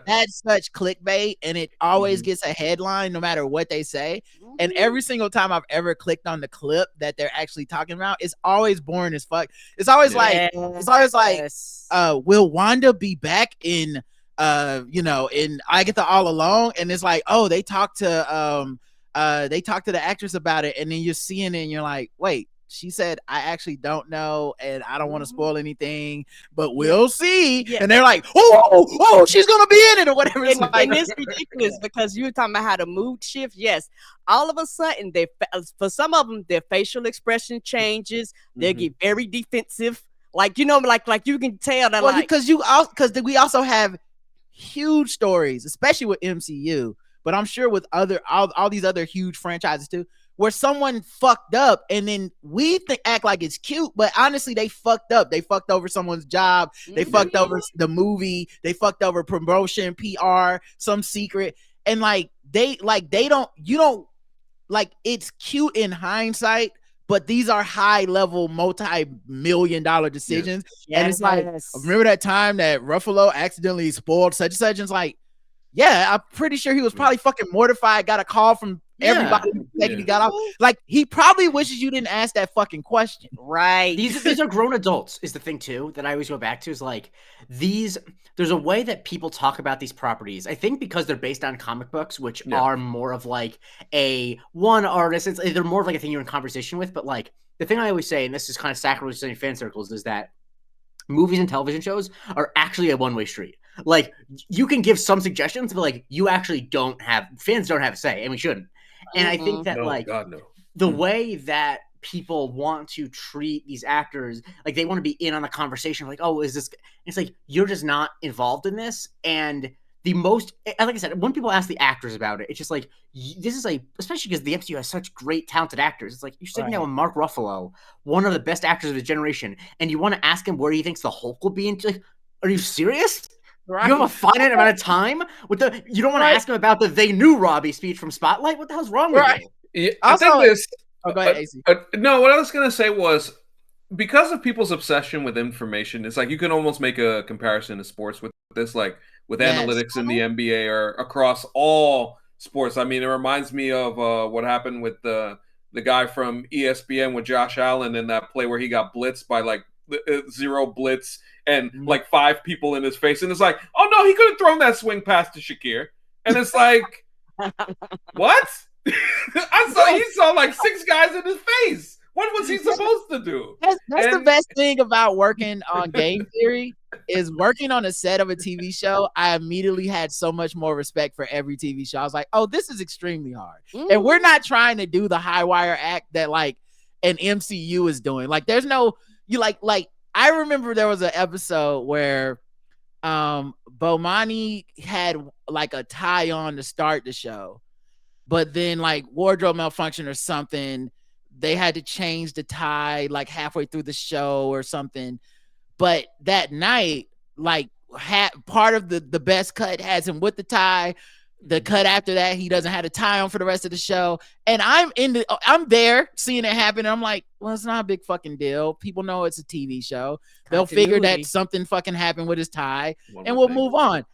that's such clickbait, and it always gets a headline no matter what they say. And every single time I've ever clicked on the clip that they're actually talking about, it's always boring as fuck. It's always like, will Wanda be back in in Agatha All Along? And it's like, oh, they talked to the actress about it, and then you're seeing it and you're like, wait, she said, I actually don't know, and I don't want to spoil anything, but we'll see. Yeah. And they're like, oh, she's gonna be in it or whatever. It's like, and it's ridiculous because you were talking about how the mood shift. Yes, all of a sudden, for some of them, their facial expression changes. They get very defensive. Like, you know, like you can tell that. Well, because we also have huge stories, especially with MCU, but I'm sure with all these other huge franchises too, where someone fucked up and then we act like it's cute, but honestly they fucked up. They fucked over someone's job. They fucked over the movie. They fucked over promotion, PR, some secret. And it's cute in hindsight, but these are high level multi-million-dollar decisions. Yes. And it's like, remember that time that Ruffalo accidentally spoiled such and such? And it's like, yeah, I'm pretty sure he was probably fucking mortified, got a call from everybody he got off. Like, he probably wishes you didn't ask that fucking question. Right. These are grown adults is the thing too that I always go back to, is like there's a way that people talk about these properties. I think because they're based on comic books, which are more of like a one artist. They're more of like a thing you're in conversation with. But like the thing I always say, and this is kind of sacrilegious in fan circles, is that movies and television shows are actually a one-way street. Like, you can give some suggestions, but like fans don't have a say, and we shouldn't. And I think that the way that people want to treat these actors, like they want to be in on the conversation, like, oh, is this? It's like, you're just not involved in this. And like I said, when people ask the actors about it, it's just like, this is like, especially because the MCU has such great talented actors. It's like, you're sitting down with Mark Ruffalo, one of the best actors of his generation, and you want to ask him where he thinks the Hulk will be. And like, are you serious? Right. You have a finite amount of time you don't want to ask him about the "they knew Robbie" speech from Spotlight. What the hell's wrong with you? Yeah, I think this. Go ahead, AC. No, what I was gonna say was, because of people's obsession with information, it's like you can almost make a comparison to sports with this, like with analytics in the NBA or across all sports. I mean, it reminds me of what happened with the guy from ESPN with Josh Allen in that play where he got blitzed by like zero blitz and like 5 people in his face, and it's like, oh no, he could have thrown that swing pass to Shakir, and it's like, what? He saw like 6 guys in his face. What was he supposed to do? That's the best thing about working on game theory, is working on a set of a TV show. I immediately had so much more respect for every TV show. I was like, oh, this is extremely hard, and we're not trying to do the high wire act that like an MCU is doing. Like, there's no like I remember there was an episode where Bomani had like a tie on to start the show, but then like wardrobe malfunction or something, they had to change the tie like halfway through the show or something. But that night, like part of the best cut has him with the tie. The cut after that, he doesn't have a tie on for the rest of the show. And I'm there seeing it happen. And I'm like, well, it's not a big fucking deal. People know it's a TV show. They'll figure that something fucking happened with his tie, and we'll move on.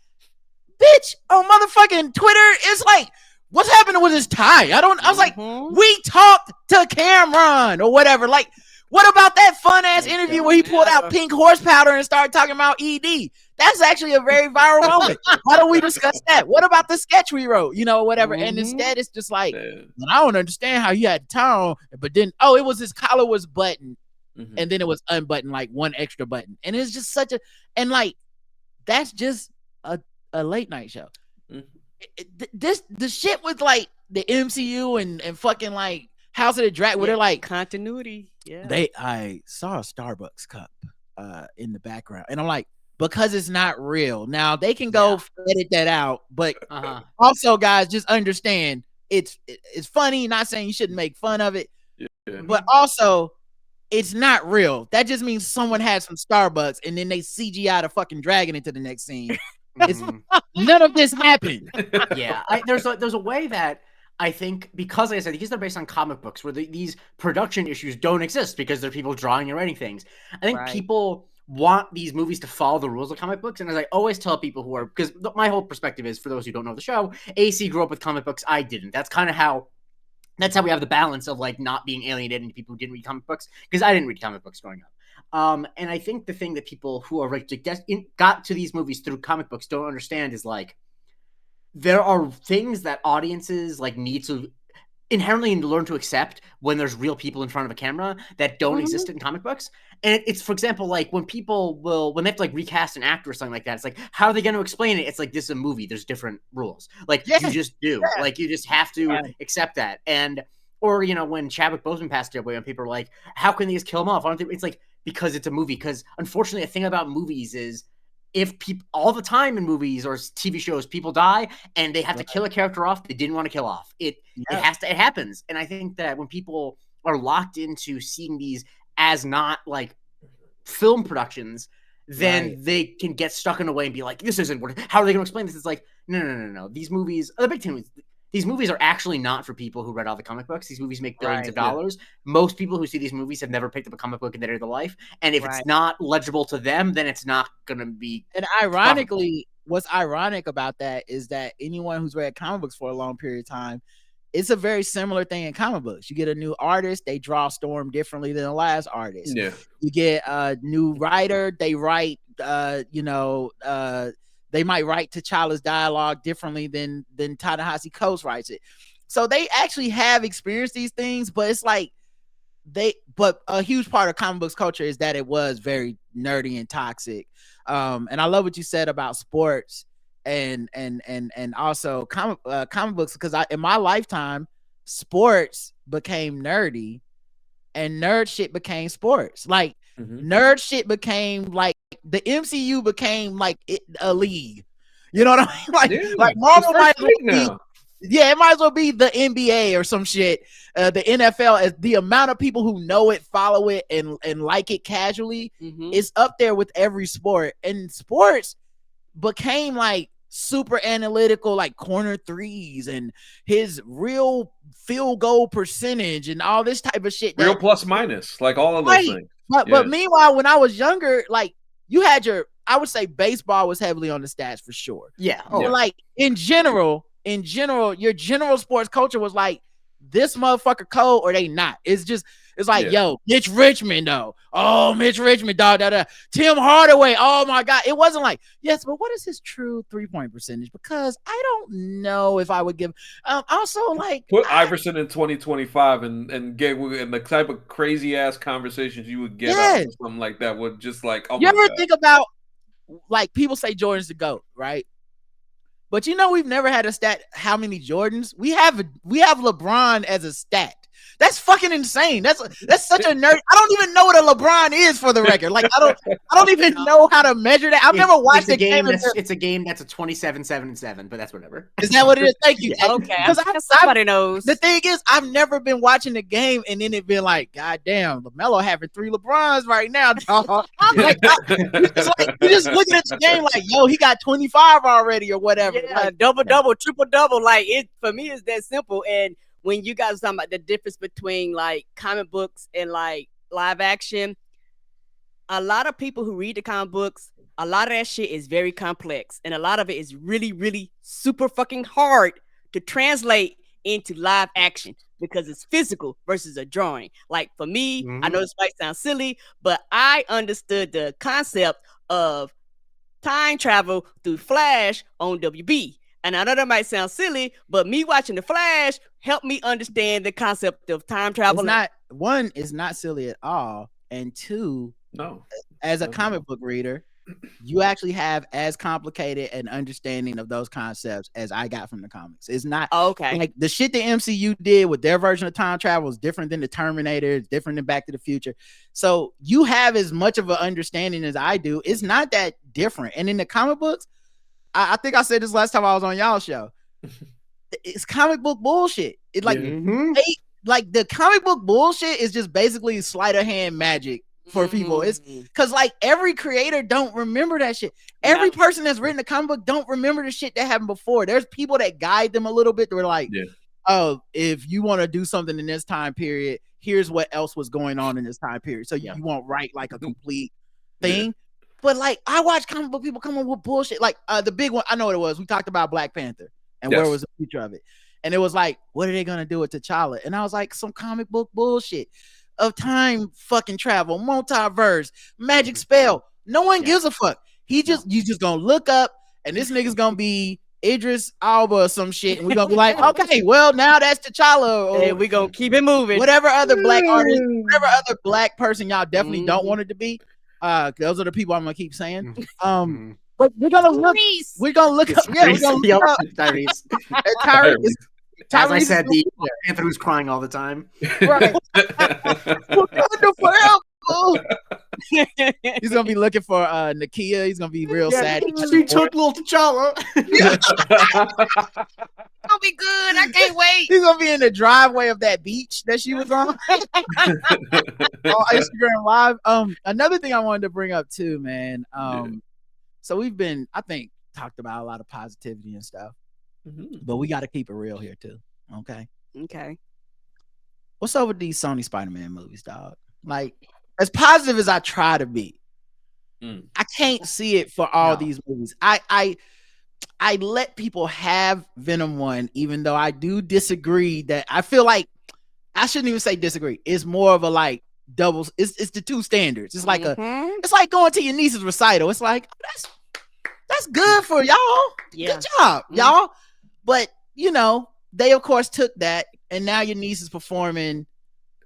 Bitch, on motherfucking Twitter, it's like, what's happening with his tie? I was like, we talked to Cameron or whatever. Like, what about that fun ass interview where he pulled out pink horse powder and started talking about ED? That's actually a very viral moment. Why don't we discuss that? What about the sketch we wrote? You know, whatever. And instead, it's just like, I don't understand how he had tie on, but then, it was his collar was buttoned, and then it was unbuttoned, like one extra button. And it's just that's just a late night show. The shit with like the MCU and fucking like House of the Dragon, where they're like continuity. Yeah, I saw a Starbucks cup in the background, and I'm like, because it's not real. Now they can go edit that out, but also, guys, just understand it's funny. Not saying you shouldn't make fun of it, but also it's not real. That just means someone had some Starbucks and then they CGI the fucking dragon into the next scene. None of this happened. Yeah, there's a way that I think, because like I said, these are based on comic books where these production issues don't exist because there are people drawing and writing things. I think people want these movies to follow the rules of comic books. And as I always tell people because my whole perspective is, for those who don't know the show, AC grew up with comic books. I didn't. That's how we have the balance of like not being alienated into people who didn't read comic books, because I didn't read comic books growing up. And I think the thing that people who are got to these movies through comic books don't understand is like, there are things that audiences like need to inherently learn to accept when there's real people in front of a camera that don't exist in comic books. And it's, for example, like when they have to like recast an actor or something like that, it's like, how are they going to explain it? It's like, this is a movie. There's different rules. Like you just do. Like you just have to accept that. And or when Chadwick Boseman passed away, and people are like, how can they just kill him off? It's like, because it's a movie. Because unfortunately, the thing about movies is, if people all the time in movies or TV shows, people die and they have to kill a character off they didn't want to kill off. It happens. And I think that when people are locked into seeing these as not like film productions, then they can get stuck in a way and be like, this isn't what, how are they going to explain this? It's like, no. These movies, the big thing, these movies are actually not for people who read all the comic books. These movies make billions of dollars. Most people who see these movies have never picked up a comic book in their life. And if it's not legible to them, then it's not going to be. And ironically, what's ironic about that is that anyone who's read comic books for a long period of time, it's a very similar thing in comic books. You get a new artist, they draw Storm differently than the last artist. Yeah. You get a new writer, they write, they might write T'Challa's dialogue differently than Ta-Nehisi Coates writes it. So they actually have experienced these things, but it's like but a huge part of comic books culture is that it was very nerdy and toxic. And I love what you said about sports and also comic books, because in my lifetime, sports became nerdy and nerd shit became sports. Like nerd shit became like the MCU became like a league. You know what I mean? Like Marvel might as well be, it might as well be the NBA or some shit. The NFL, as the amount of people who know it, follow it, and like it casually is up there with every sport. And sports became like super analytical, like corner threes and his real field goal percentage and all this type of shit. Real plus minus, like all of those things. But meanwhile, when I was younger, like you had I would say baseball was heavily on the stats for sure. Yeah. But like in general, your general sports culture was like, this motherfucker cold or they not. It's like, yo, Mitch Richmond though. Oh, Mitch Richmond, dog. Tim Hardaway. Oh my God. It wasn't like, yes, but what is his true 3-point percentage? Because I don't know if I would give. Also, like, put Iverson in 2025 and get and the type of crazy ass conversations you would get out of something like that would just like. Oh, you ever think about, like, people say Jordan's the GOAT, right? But we've never had a stat how many Jordans. We have LeBron as a stat. That's fucking insane. That's such a nerd. I don't even know what a LeBron is, for the record. Like I don't even know how to measure that. I've never watched a game. It's a game that's a 27-7-7, but that's whatever. Is that what it is? Thank you. Okay, because somebody knows. The thing is, I've never been watching the game and then it been like, God damn, LaMelo having 3 LeBrons right now, dog. I'm like, you just looking at the game like, yo, he got 25 already or whatever. Yeah, like, double, triple double. Like it for me is that simple. And when you guys talking about the difference between like comic books and like live action, a lot of people who read the comic books, a lot of that shit is very complex. And a lot of it is really, really super fucking hard to translate into live action because it's physical versus a drawing. Like for me, I know this might sound silly, but I understood the concept of time travel through Flash on WB. And I know that might sound silly, but me watching The Flash helped me understand the concept of time travel. One is not silly at all, and two, as a comic book reader, you actually have as complicated an understanding of those concepts as I got from the comics. It's not like the shit the MCU did with their version of time travel is different than the Terminator, it's different than Back to the Future. So you have as much of an understanding as I do. It's not that different. And in the comic books, I think I said this last time I was on y'all's show. It's comic book bullshit. It like like the comic book bullshit is just basically sleight of hand magic for people. It's because like every creator don't remember that shit. Every person that's written a comic book don't remember the shit that happened before. There's people that guide them a little bit. They're like, oh, if you want to do something in this time period, here's what else was going on in this time period. So you won't write like a complete thing. But like I watch comic book people come up with bullshit. Like the big one, I know what it was. We talked about Black Panther and where was the future of it. And it was like, what are they gonna do with T'Challa? And I was like, some comic book bullshit of time fucking travel, multiverse, magic spell. No one gives a fuck. You just gonna look up and this nigga's gonna be Idris Elba or some shit, and we're gonna be like, okay, well now that's T'Challa, or And we gonna keep it moving. whatever other black artist, whatever other black person y'all definitely don't want it to be. Those are the people I'm gonna keep saying. But we're gonna look. We're gonna look up. Yeah, we're gonna look up Tyrese. Tyrese. As I said, the Panther who's crying all the time. Right. He's gonna be looking for Nakia. He's gonna be real sad. She took little T'Challa. Gonna be good. I can't wait. He's gonna be in the driveway of that beach that she was on Instagram Live. Another thing I wanted to bring up too, man. So we've been, I think, talked about a lot of positivity and stuff, but we got to keep it real here too. Okay. What's up with these Sony Spiderman movies, dog? Like, as positive as I try to be, I can't see it for all these movies. I let people have Venom 1, even though I do disagree that I feel like I shouldn't even say disagree. It's more of a like double. It's the two standards. It's like it's like going to your niece's recital. It's like that's good for y'all. Yeah. Good job, y'all. But you know, they of course took that, and now your niece is performing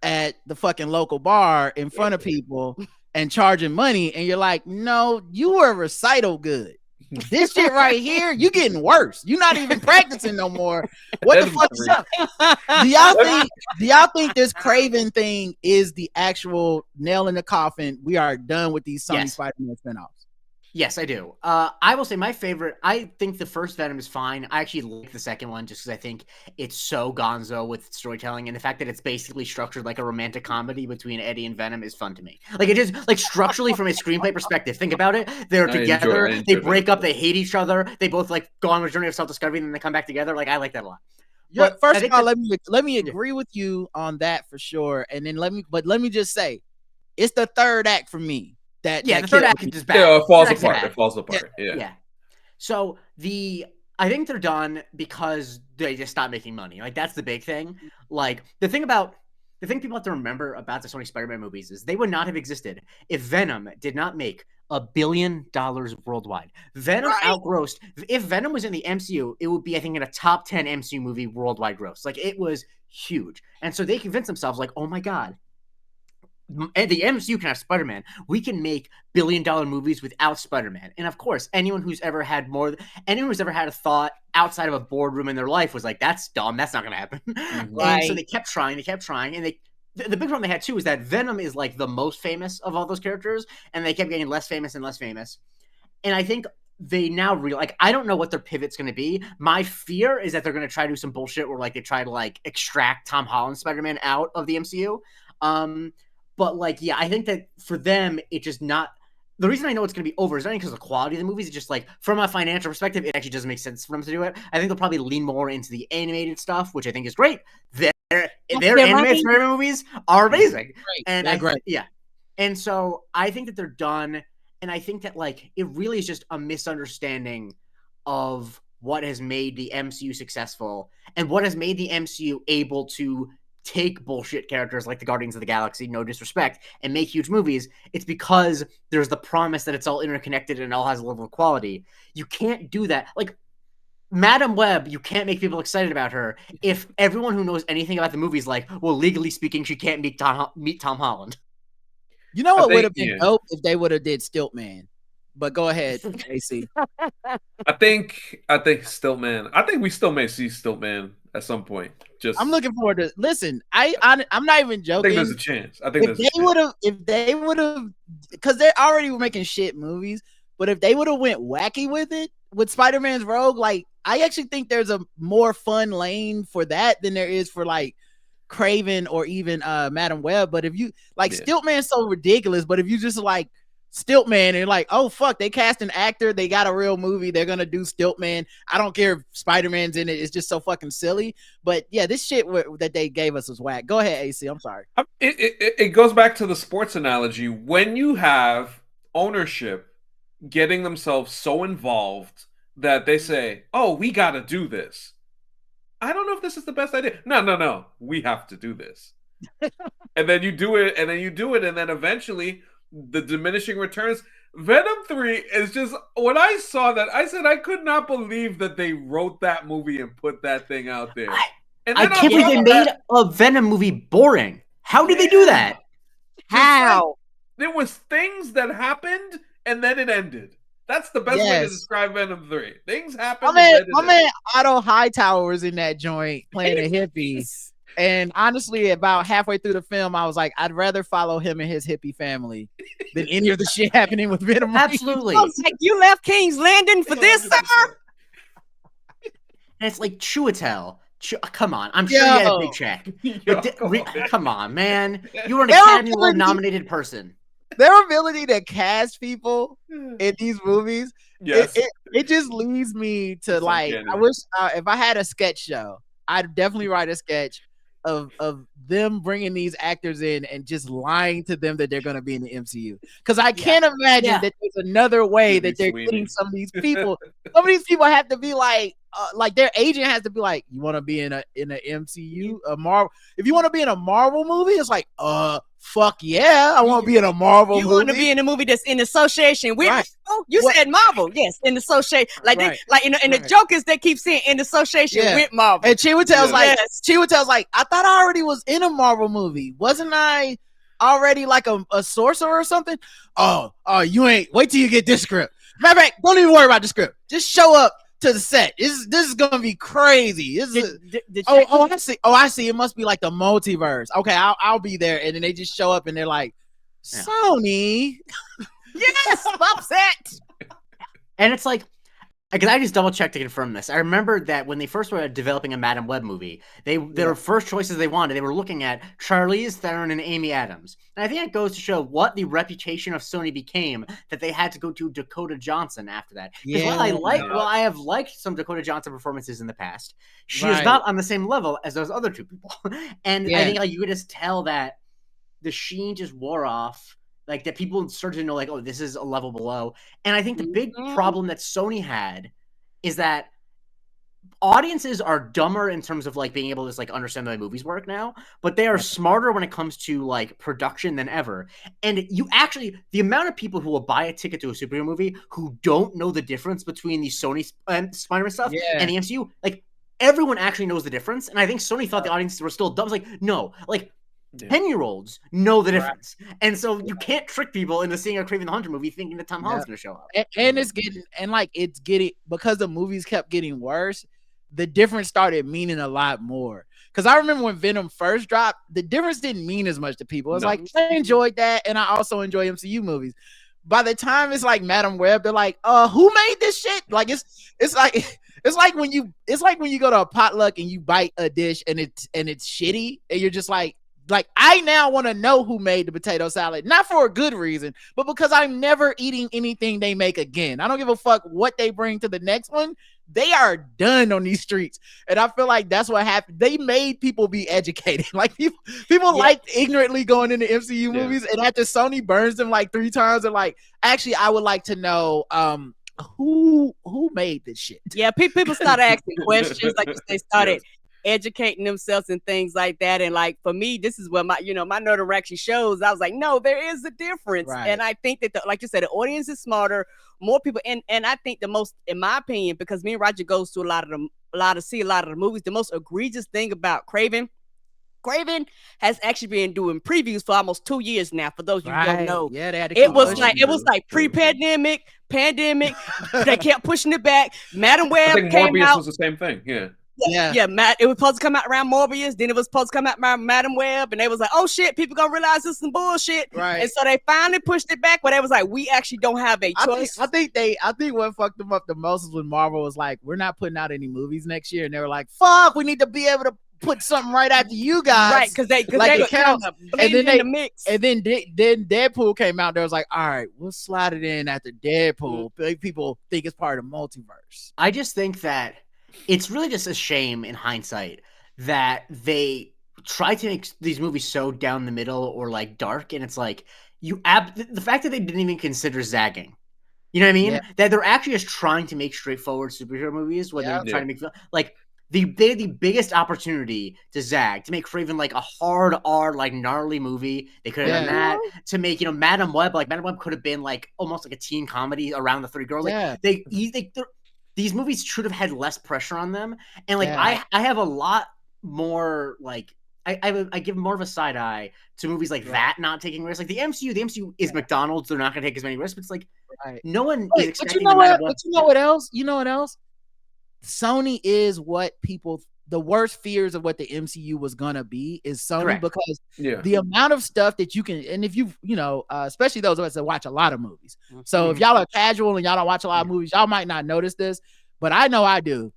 at the fucking local bar in front of people and charging money, and you're like, no, you were a recital good. This shit right here, you getting worse. You're not even practicing no more. What the fuck is up? Do y'all think this Craven thing is the actual nail in the coffin? We are done with these Sony Spider-Man spinoffs. Yes, I do. I will say my favorite, I think the first Venom is fine. I actually like the second one just because I think it's so gonzo with storytelling, and the fact that it's basically structured like a romantic comedy between Eddie and Venom is fun to me. Like, it just, like, structurally from a screenplay perspective, think about it. They're together, they break up, they hate each other, they both like go on a journey of self-discovery, and then they come back together. Like, I like that a lot. Yeah, but first of all, let me agree with you on that for sure. And then let me just say, it's the third act for me. The third act is just bad. Yeah, it falls apart. It falls apart. Yeah. So I think they're done because they just stopped making money. Like, that's the big thing. Like, the thing people have to remember about the Sony Spider-Man movies is they would not have existed if Venom did not make $1 billion worldwide. Venom outgrossed. If Venom was in the MCU, it would be, I think, in a top 10 MCU movie worldwide gross. Like, it was huge. And so they convinced themselves, like, oh my God, and the MCU can have Spider-Man. We can make billion-dollar movies without Spider-Man. And of course, anyone who's ever had a thought outside of a boardroom in their life was like, that's dumb. That's not going to happen. And so they kept trying. And the big problem they had too is that Venom is like the most famous of all those characters, and they kept getting less famous and less famous. And I think they now I don't know what their pivot's going to be. My fear is that they're going to try to do some bullshit where like they try to like extract Tom Holland's Spider-Man out of the MCU. But, like, yeah, I think that for them, it's just not – the reason I know it's going to be over is not because of the quality of the movies. It's just, like, from a financial perspective, it actually doesn't make sense for them to do it. I think they'll probably lean more into the animated stuff, which I think is great. Their animated Spider-Man movies are amazing. They're great. Yeah. And so I think that they're done, and I think that, like, it really is just a misunderstanding of what has made the MCU successful and what has made the MCU able to – take bullshit characters like the Guardians of the Galaxy, no disrespect, and make huge movies. It's because there's the promise that it's all interconnected and it all has a level of quality. You can't do that. Like, Madam Web, you can't make people excited about her if everyone who knows anything about the movie is like, well, legally speaking, she can't meet Tom Holland. You know what would have been dope if they would have did Stiltman? But go ahead, AC. I think Stiltman. I think we still may see Stiltman at some point. I'm looking forward to. Listen, I'm not even joking. I think there's a chance. If they would have, because they're already making shit movies. But if they would have went wacky with it, with Spider-Man's Rogue, like, I actually think there's a more fun lane for that than there is for like Craven or even Madam Web. But if you Stiltman's so ridiculous, but if you just like Stiltman and like, oh fuck, they cast an actor, they got a real movie, they're gonna do Stiltman. I don't care if Spider-Man's in it, it's just so fucking silly. But yeah, this shit that they gave us was whack. Go ahead, AC. I'm sorry. It goes back to the sports analogy. When you have ownership getting themselves so involved that they say, oh, we gotta do this. I don't know if this is the best idea. No. We have to do this. And then you do it, and then eventually the diminishing returns, Venom 3 is just, when I saw that, I said I could not believe that they wrote that movie and put that thing out there. I can't believe they made a Venom movie boring. How did they do that? How? There was things that happened and then it ended. That's the best way to describe Venom 3. Things happened. My man Otto Hightower was in that joint playing a hippie. And honestly, about halfway through the film, I was like, I'd rather follow him and his hippie family than any of the shit happening with Venom. Absolutely. I was like, you left King's Landing for this, sir? And it's like Chiwetel. Come on, I'm sure you had a big check. Come on, man. You were an Academy Award nominated person. Their ability to cast people in these movies, it just leads me to like, I wish if I had a sketch show, I'd definitely write a sketch of them bringing these actors in and just lying to them that they're going to be in the MCU. Because I can't imagine that there's another way that they're getting some of these people. Some of these people have to be like their agent has to be like, you want to be in a MCU, a Marvel. If you want to be in a Marvel movie, it's like, fuck yeah, I want to be in a Marvel movie. You want to be in a movie that's in association with. Right. Oh, you said Marvel, yes, in association. Like the jokers that keep saying in association with Marvel. And Chiwetel's like, I thought I already was in a Marvel movie. Wasn't I already like a sorcerer or something? Oh, you ain't. Wait till you get this script. Matter of fact, don't even worry about the script. Just show up to the set. This is gonna be crazy. I see. It must be like the multiverse. Okay, I'll be there. And then they just show up and they're like, Sony. Yes, upset. And it's like, because I just double checked to confirm this. I remember that when they first were developing a Madam Web movie, their first choices they wanted, they were looking at Charlize Theron and Amy Adams. And I think it goes to show what the reputation of Sony became, that they had to go to Dakota Johnson after that. Because while I have liked some Dakota Johnson performances in the past, she is not on the same level as those other two people. And I think you could just tell that the sheen just wore off. Like, that people started to know, like, oh, this is a level below. And I think the big problem that Sony had is that audiences are dumber in terms of, like, being able to just, like, understand the way movies work now, but they are smarter when it comes to, like, production than ever. And the amount of people who will buy a ticket to a superhero movie who don't know the difference between the Sony Spiderman stuff and the MCU, like, everyone actually knows the difference. And I think Sony thought the audiences were still dumb. It's like, no, like, 10-year-olds know the difference. And so you can't trick people into seeing a Kraven the Hunter movie thinking that Tom Holland's going to show up. And it's getting, because the movies kept getting worse, the difference started meaning a lot more. Because I remember when Venom first dropped, the difference didn't mean as much to people. It was like, I enjoyed that, and I also enjoy MCU movies. By the time it's like Madam Web, they're like, who made this shit? Like, it's like when you go to a potluck and you bite a dish and it's shitty, and you're just like I now want to know who made the potato salad, not for a good reason, but because I'm never eating anything they make again. I don't give a fuck what they bring to the next one. They are done on these streets. And I feel like that's what happened. They made people be educated. Like, people like ignorantly going into MCU movies, and after Sony burns them like 3 times, they're like, actually, I would like to know who made this shit. Yeah, people started asking questions. Like, they started educating themselves and things like that. And like, for me, this is where my nerd actually shows. I was like, no, there is a difference. Right. And I think that, like you said, the audience is smarter, more people. And I think the most, in my opinion, because me and Roger goes to a lot of the movies, the most egregious thing about Kraven has actually been doing previews for almost 2 years now. For those of you who don't know, it was like pre-pandemic, pandemic. They kept pushing it back. Madam Web I think came Morbius out. was the same thing. Matt. It was supposed to come out around Morbius, then it was supposed to come out around Madam Web, and they was like, "Oh shit, people gonna realize this is some bullshit." Right. And so they finally pushed it back, but they was like, "We actually don't have a choice." I think what fucked them up the most is when Marvel was like, "We're not putting out any movies next year," and they were like, "Fuck, we need to be able to put something right after you guys." Right, because they count and then the mix. And then Deadpool came out. There was like, all right, we'll slide it in after Deadpool. People think it's part of the multiverse. I just think that it's really just a shame in hindsight that they try to make these movies so down the middle or like dark, and it's like the fact that they didn't even consider zagging. You know what I mean? Yeah. That they're actually just trying to make straightforward superhero movies when they're trying to make like they had the biggest opportunity to zag, to make Craven like a hard R, like gnarly movie. They could have done that. To make, Madam Web, like Madam Web could have been like almost like a teen comedy around the three girls. Like these movies should have had less pressure on them. And like I have a lot more like I give more of a side eye to movies like that not taking risks. Like the MCU is McDonald's. They're not going to take as many risks. But it's like no one is expecting. But you know what else? You know what else? Sony is what the worst fears of what the MCU was gonna be is Sony. Correct. Because the amount of stuff that you can, and if especially those of us that watch a lot of movies. So if y'all are casual and y'all don't watch a lot of movies, y'all might not notice this, but I know I do.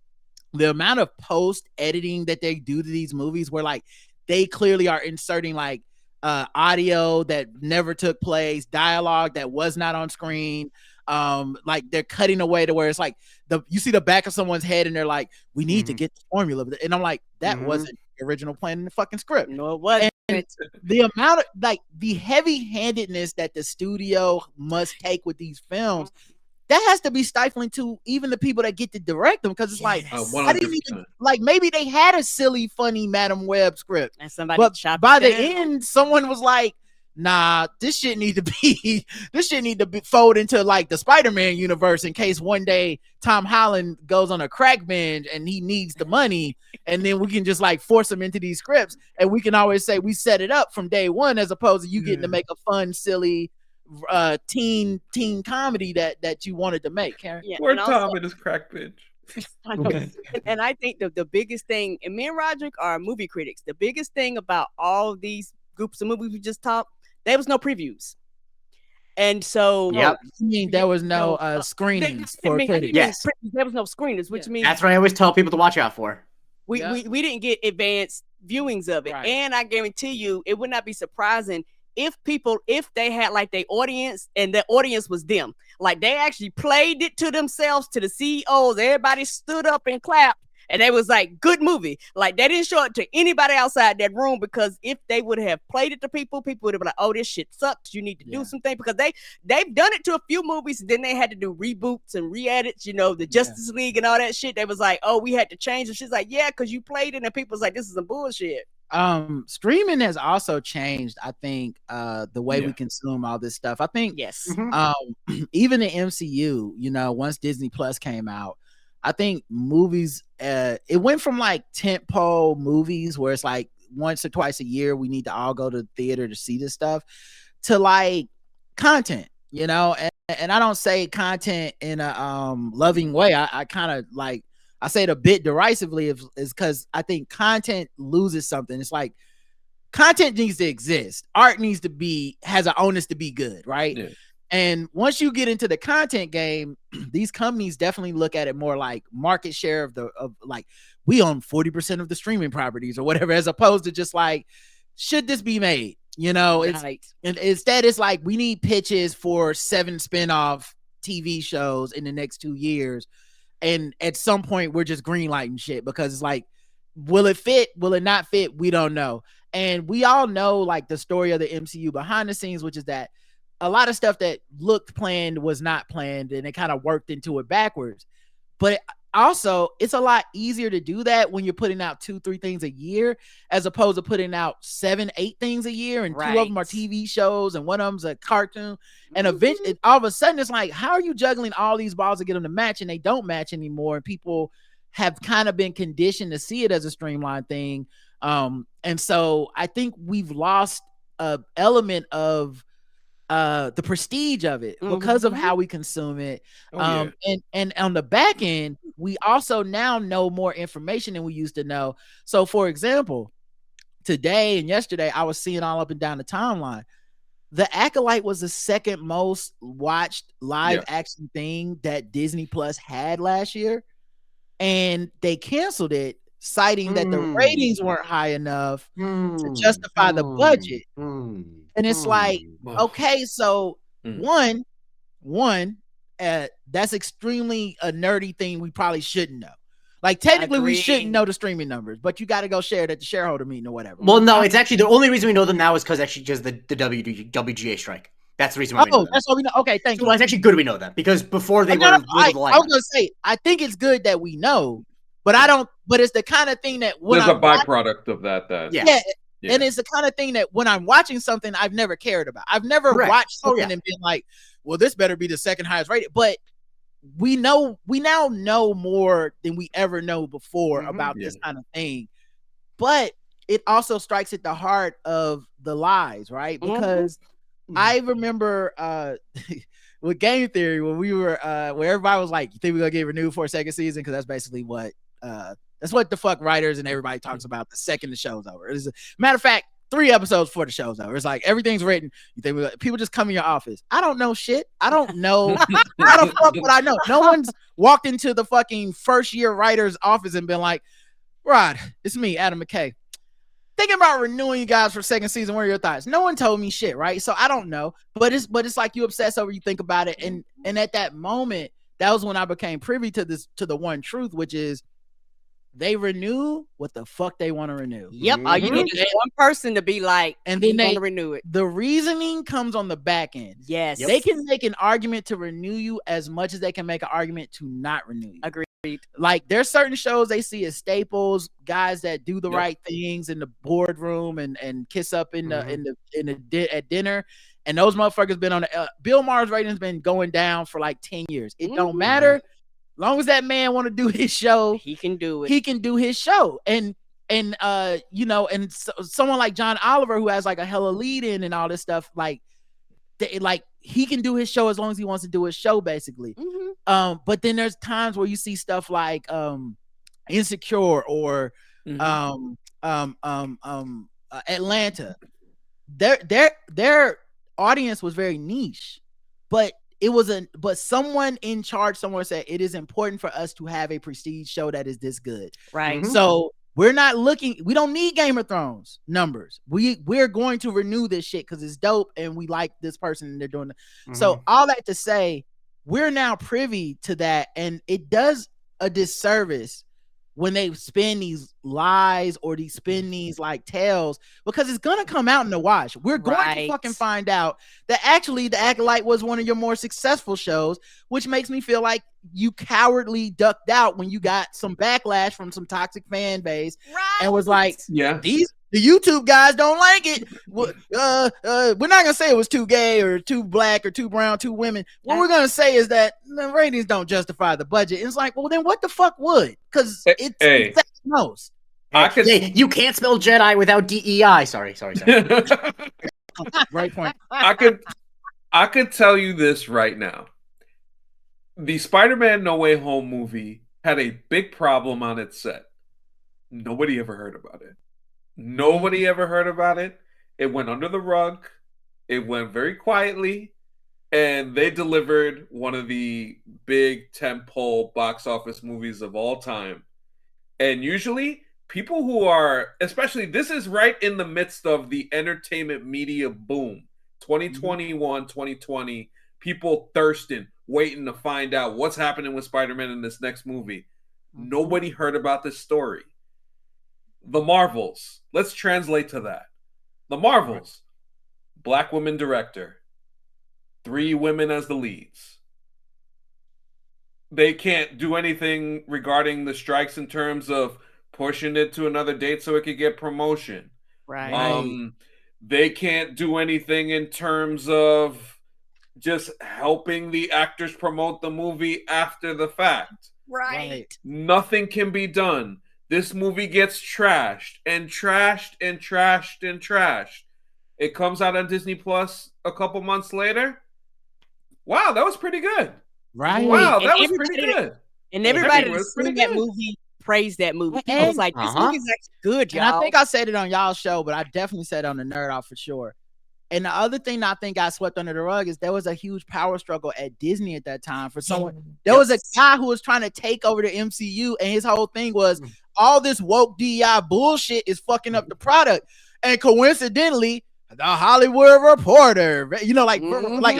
The amount of post editing that they do to these movies, where like they clearly are inserting like audio that never took place, dialogue that was not on screen. Like they're cutting away to where it's like you see the back of someone's head and they're like, we need to get the formula. And I'm like, that wasn't the original plan in the fucking script. No, it wasn't. And the amount of like the heavy-handedness that the studio must take with these films, that has to be stifling to even the people that get to direct them, because it's like, I didn't even, like, maybe they had a silly, funny Madam Web script, and but by the end, someone was like, nah, this shit need to be fold into like the Spider-Man universe in case one day Tom Holland goes on a crack binge and he needs the money, and then we can just like force him into these scripts, and we can always say we set it up from day one, as opposed to you getting to make a fun, silly teen comedy that you wanted to make, Karen. Poor Tom and his crack binge. And I think the biggest thing, and me and Roderick are movie critics, the biggest thing about all these groups of movies we just talked, there was no previews. And so I mean, there was no screenings for critics. Yes, there was no screeners, which means that's what I always tell people to watch out for. We didn't get advanced viewings of it. Right. And I guarantee you it would not be surprising if they had like their audience and the audience was them, like they actually played it to themselves, to the CEOs, everybody stood up and clapped, and they was like, good movie. Like they didn't show it to anybody outside that room, because if they would have played it to people would have been like, oh, this shit sucks, you need to do something, because they've done it to a few movies, and then they had to do reboots and re-edits, the Justice League and all that shit. They was like, oh, we had to change it. She's like, yeah, because you played it, and people was like, this is some bullshit. Streaming has also changed, I think, the way we consume all this stuff. I think even the MCU, once Disney Plus came out, I think movies, it went from like tentpole movies where it's like once or twice a year we need to all go to the theater to see this stuff, to like content, and I don't say content in a loving way. I kind of like, I say it a bit derisively, is because I think content loses something. It's like content needs to exist. Art has an onus to be good, right? Yeah. And once you get into the content game, these companies definitely look at it more like market share of like, we own 40% of the streaming properties or whatever, as opposed to just like, should this be made? It's and instead it's like, we need pitches for 7 spinoff TV shows in the next 2 years. And at some point we're just greenlighting shit, because it's like, will it fit? Will it not fit? We don't know. And we all know like the story of the MCU behind the scenes, which is that a lot of stuff that looked planned was not planned, and it kind of worked into it backwards. But also, it's a lot easier to do that when you're putting out 2-3 things a year, as opposed to putting out 7-8 things a year, and 2 of them are TV shows and one of them's a cartoon. And eventually, all of a sudden, it's like, how are you juggling all these balls to get them to match, and they don't match anymore? And people have kind of been conditioned to see it as a streamlined thing. And so I think we've lost an element of the prestige of it because of how we consume it. And on the back end, we also now know more information than we used to know. So for example, today and yesterday, I was seeing all up and down the timeline, The Acolyte was the second most watched live action thing that Disney Plus had last year, and they canceled it, citing that the ratings weren't high enough to justify the budget. And it's like, okay, so one, that's extremely a nerdy thing we probably shouldn't know. Like, technically, we shouldn't know the streaming numbers, but you got to go share it at the shareholder meeting or whatever. Well, no, it's actually the only reason we know them now is because actually just the WGA strike. That's the reason why we know them. That's what we know. Okay, thank you. Well, it's actually good we know them, because before they were I was going to say, I think it's good that we know, But I don't. But it's the kind of thing that when there's a byproduct of that. Yeah. And it's the kind of thing that when I'm watching something I've never cared about. I've never watched something and been like, well, this better be the second highest rated. But we now know more than we ever know before about this kind of thing. But it also strikes at the heart of the lies, right? Because I remember with Game Theory when we were where everybody was like, you think we're gonna get renewed for a second season? Because that's basically what that's what the fuck writers and everybody talks about the second the show's over. Matter of fact, 3 episodes before the show's over. It's like everything's written. You think people just come in your office? I don't know shit. I don't know. How the fuck would I know? No one's walked into the fucking first year writer's office and been like, Rod, it's me, Adam McKay. Thinking about renewing you guys for second season. What are your thoughts? No one told me shit, right? So I don't know. But it's like you obsess over, you think about it. And at that moment, that was when I became privy to the one truth, which is they renew what the fuck they want to renew. Yep. All you need is one person to be like, and then they renew it. The reasoning comes on the back end. Yes. They can make an argument to renew you as much as they can make an argument to not renew you. Agreed. Like there's certain shows they see as staples, guys that do the right things in the boardroom and kiss up at dinner. And those motherfuckers been on the Bill Maher's rating's been going down for like 10 years. It don't matter. Long as that man want to do his show, he can do it. He can do his show. And someone like John Oliver, who has like a hella lead in and all this stuff, like he can do his show as long as he wants to do his show, basically. But then there's times where you see stuff like Insecure or Atlanta. Their audience was very niche, but but someone in charge somewhere said it is important for us to have a prestige show that is this good. Right. So we don't need Game of Thrones numbers. We're going to renew this shit because it's dope and we like this person and they're doing it. So all that to say, we're now privy to that, and it does a disservice when they spin these lies or spin these like tales, because it's gonna come out in the wash. We're going to fucking find out that actually The Acolyte was one of your more successful shows, which makes me feel like you cowardly ducked out when you got some backlash from some toxic fan base and was like, the YouTube guys don't like it. We're not gonna say it was too gay or too black or too brown, too women. What we're gonna say is that the ratings don't justify the budget. It's like, well, then what the fuck would? Because it's most. You can't spell Jedi without DEI. Sorry. Right point. I could tell you this right now. The Spider-Man No Way Home movie had a big problem on its set. Nobody ever heard about it. Nobody ever heard about it. It went under the rug. It went very quietly. And they delivered one of the big tentpole box office movies of all time. And usually, people who are, especially, this is right in the midst of the entertainment media boom. 2021, 2020, people thirsting, waiting to find out what's happening with Spider-Man in this next movie. Nobody heard about this story. The Marvels. Let's translate to that. The Marvels. Black woman director. 3 women as the leads. They can't do anything regarding the strikes in terms of pushing it to another date so it could get promotion. Right. They can't do anything in terms of just helping the actors promote the movie after the fact. Right. Nothing can be done. This movie gets trashed and trashed and trashed and trashed. It comes out on Disney Plus a couple months later. Wow, that was pretty good. Right. Wow, that was pretty good. And everybody that's seen that movie praised that movie. People was like, this movie's actually good, y'all. And I think I said it on y'all's show, but I definitely said it on the Nerd Off for sure. And the other thing that I think got swept under the rug is there was a huge power struggle at Disney at that time for someone. There was a guy who was trying to take over the MCU, and his whole thing was all this woke DEI bullshit is fucking up the product. And coincidentally, the Hollywood Reporter, like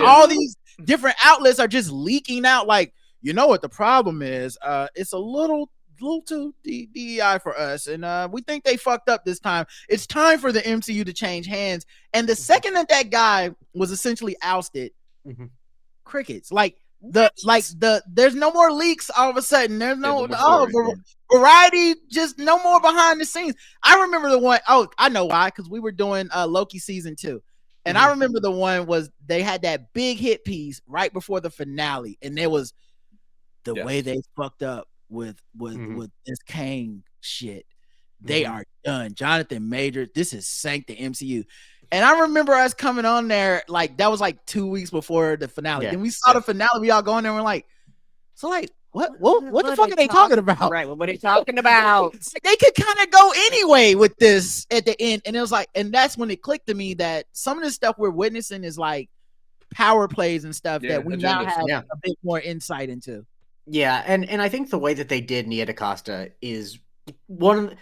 all these different outlets are just leaking out like, you know what the problem is? It's a little too DEI for us, and we think they fucked up this time. It's time for the MCU to change hands. And the second that guy was essentially ousted, crickets. Like There's no more leaks all of a sudden. There's no story. Variety, just no more behind the scenes. I remember the one, I know why, because we were doing Loki season 2. And I remember the one was they had that big hit piece right before the finale, and there was the way they fucked up with this Kang shit. They are done. Jonathan Majors, this has sank the MCU. And I remember us coming on there, like that was like 2 weeks before the finale. And we saw the finale, we all going there and we're like, so like, what the fuck are they talking about? Right, what are they talking about? Like, they could kind of go anyway with this at the end. And it was like, and that's when it clicked to me that some of the stuff we're witnessing is like power plays and stuff that we now have a bit more insight into. Yeah, and I think the way that they did Nia DaCosta is one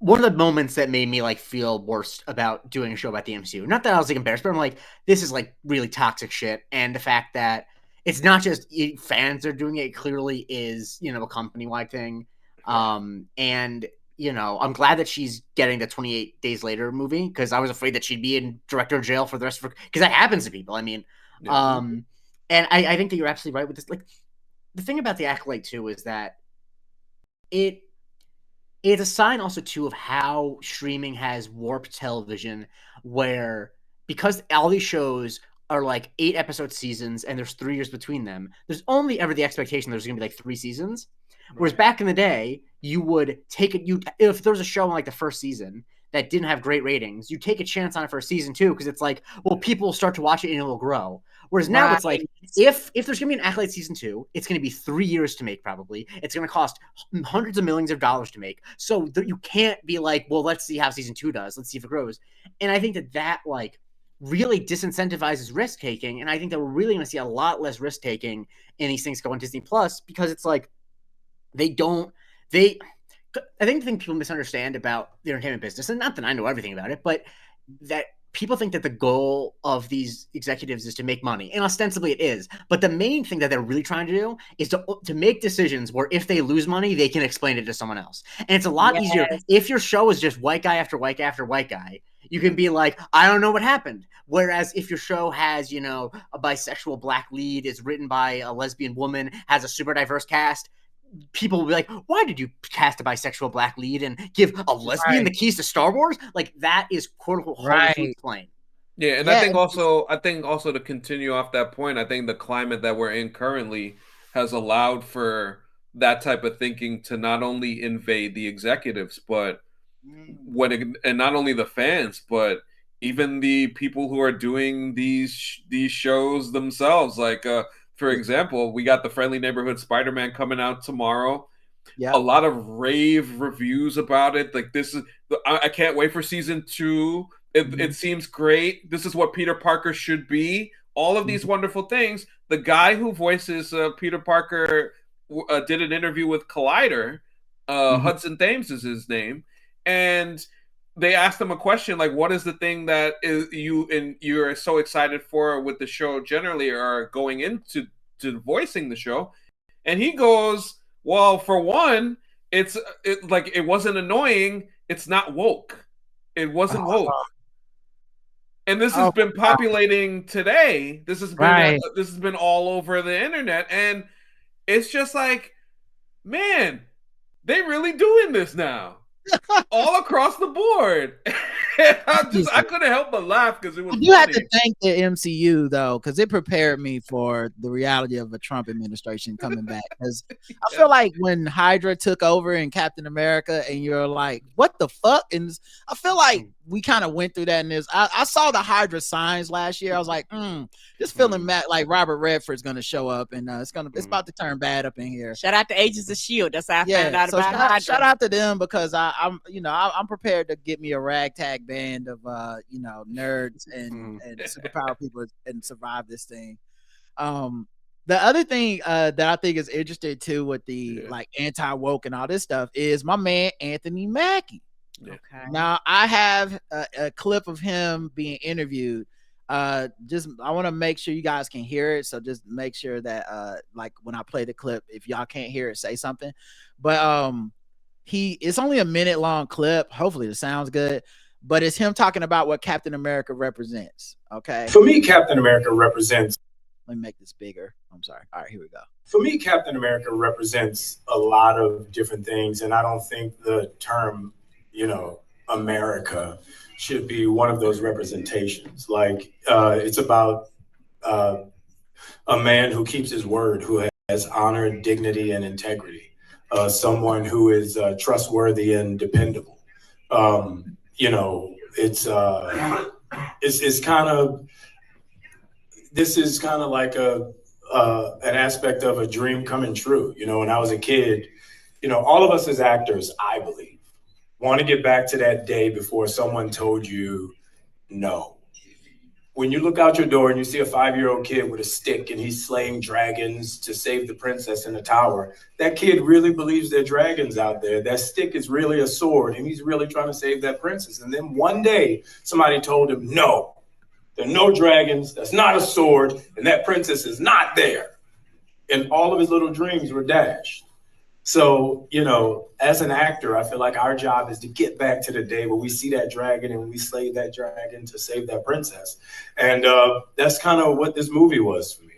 of the moments that made me like feel worse about doing a show about the MCU. Not that I was like embarrassed, but I'm like, this is like really toxic shit. And the fact that it's not just fans are doing it, clearly is, a company-wide thing. And, I'm glad that she's getting the 28 Days Later movie, because I was afraid that she'd be in director jail for the rest of her, because that happens to people. I mean, and I think that you're absolutely right with this. Like, the thing about the Acolyte too is that it's a sign also too of how streaming has warped television, where because all these shows are like 8-episode seasons and there's 3 years between them, there's only ever the expectation there's going to be like 3 seasons. Whereas back in the day, you would take it. If there was a show in like the first season that didn't have great ratings, you take a chance on it for season 2 because it's like, well, people will start to watch it and it will grow. Whereas now it's like, if there's going to be an Acolyte season 2, it's going to be 3 years to make probably. It's going to cost hundreds of millions of dollars to make. So you can't be like, well, let's see how season 2 does. Let's see if it grows. And I think that like really disincentivizes risk taking. And I think that we're really going to see a lot less risk taking in these things going Disney Plus, because it's like I think the thing people misunderstand about the entertainment business, and not that I know everything about it, but that people think that the goal of these executives is to make money, and ostensibly it is. But the main thing that they're really trying to do is to make decisions where if they lose money, they can explain it to someone else. And it's a lot easier if your show is just white guy after white guy after white guy. You can be like, I don't know what happened. Whereas if your show has, a bisexual black lead, is written by a lesbian woman, has a super diverse cast, people will be like, why did you cast a bisexual black lead and give a lesbian the keys to Star Wars? Like, that is quote unquote hard to explain. Yeah, and I think also to continue off that point, I think the climate that we're in currently has allowed for that type of thinking to not only invade the executives, but and not only the fans, but even the people who are doing these shows themselves. Like, for example, we got the Friendly Neighborhood Spider-Man coming out tomorrow. Yeah, a lot of rave reviews about it. Like, I can't wait for season 2. It seems great. This is what Peter Parker should be. All of these wonderful things. The guy who voices Peter Parker did an interview with Collider. Hudson Thames is his name. And they asked him a question like, what is the thing that you're so excited for with the show generally, or going into voicing the show? And he goes, well, for one, it wasn't annoying. It's not woke. It wasn't woke. And this has been populating today. This has been all over the internet. And it's just like, man, they really doing this now. All across the board. I couldn't help but laugh because it was You had to thank the MCU though, because it prepared me for the reality of a Trump administration coming back. Because I feel like when Hydra took over in Captain America, and you're like, what the fuck? And I feel like we kind of went through that in this. I saw the Hydra signs last year. I was like, just feeling like Robert Redford's gonna show up, and it's about to turn bad up in here. Shout out to Agents of S.H.I.E.L.D. That's how I found out about Hydra. Shout out to them, because I'm prepared to get me a ragtag band of nerds and superpower people and survive this thing. The other thing that I think is interesting too with the like anti-woke and all this stuff is my man Anthony Mackey. Okay. Now I have a clip of him being interviewed. I want to make sure you guys can hear it, so just make sure that like when I play the clip, if y'all can't hear it, say something. But it's only a minute long clip. Hopefully it sounds good, but it's him talking about what Captain America represents. Okay. For me, Captain America represents Let me make this bigger. I'm sorry. All right, here we go. For me, Captain America represents a lot of different things, and I don't think the term, America should be one of those representations. Like, it's about a man who keeps his word, who has honor, dignity, and integrity. Someone who is trustworthy and dependable. It's kind of, this is kind of like an aspect of a dream coming true. When I was a kid, all of us as actors, I believe, want to get back to that day before someone told you no. When you look out your door and you see a 5-year-old kid with a stick and he's slaying dragons to save the princess in the tower, that kid really believes there are dragons out there. That stick is really a sword and he's really trying to save that princess. And then one day somebody told him, no, there are no dragons, that's not a sword, and that princess is not there. And all of his little dreams were dashed. So, as an actor, I feel like our job is to get back to the day where we see that dragon and we slay that dragon to save that princess. And that's kind of what this movie was for me.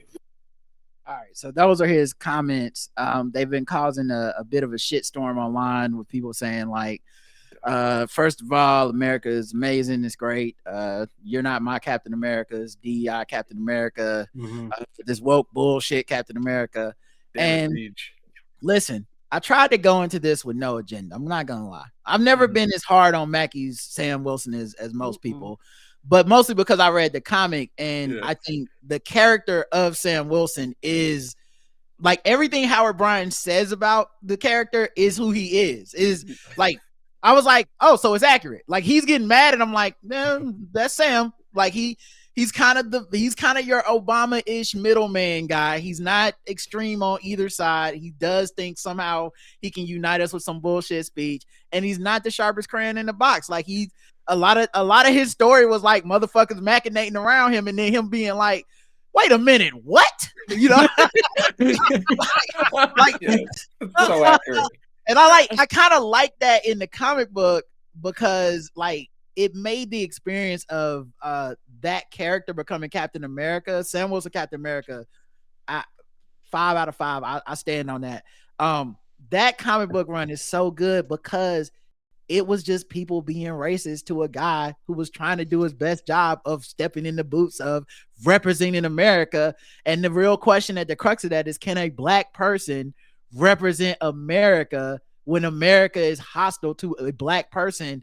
All right, so those are his comments. They've been causing a bit of a shitstorm online with people saying like, first of all, America is amazing, it's great. You're not my Captain America, it's DEI Captain America. This woke bullshit Captain America. Listen, I tried to go into this with no agenda. I'm not gonna lie. I've never been as hard on Mackey's Sam Wilson as most people, but mostly because I read the comic, and I think the character of Sam Wilson is like everything Howard Bryan says about the character is who he is. Is like I was like, oh, so it's accurate. Like he's getting mad, and I'm like, no, that's Sam. Like he's kind of your Obama-ish middleman guy. He's not extreme on either side. He does think somehow he can unite us with some bullshit speech, and he's not the sharpest crayon in the box. Like a lot of his story was like motherfuckers machinating around him, and then him being like, wait a minute, what? So accurate. And I kind of like that in the comic book because like it made the experience of that character becoming Captain America, Sam Wilson Captain America, 5 out of 5. I stand on that. That comic book run is so good because it was just people being racist to a guy who was trying to do his best job of stepping in the boots of representing America. And the real question at the crux of that is, can a black person represent America when America is hostile to a black person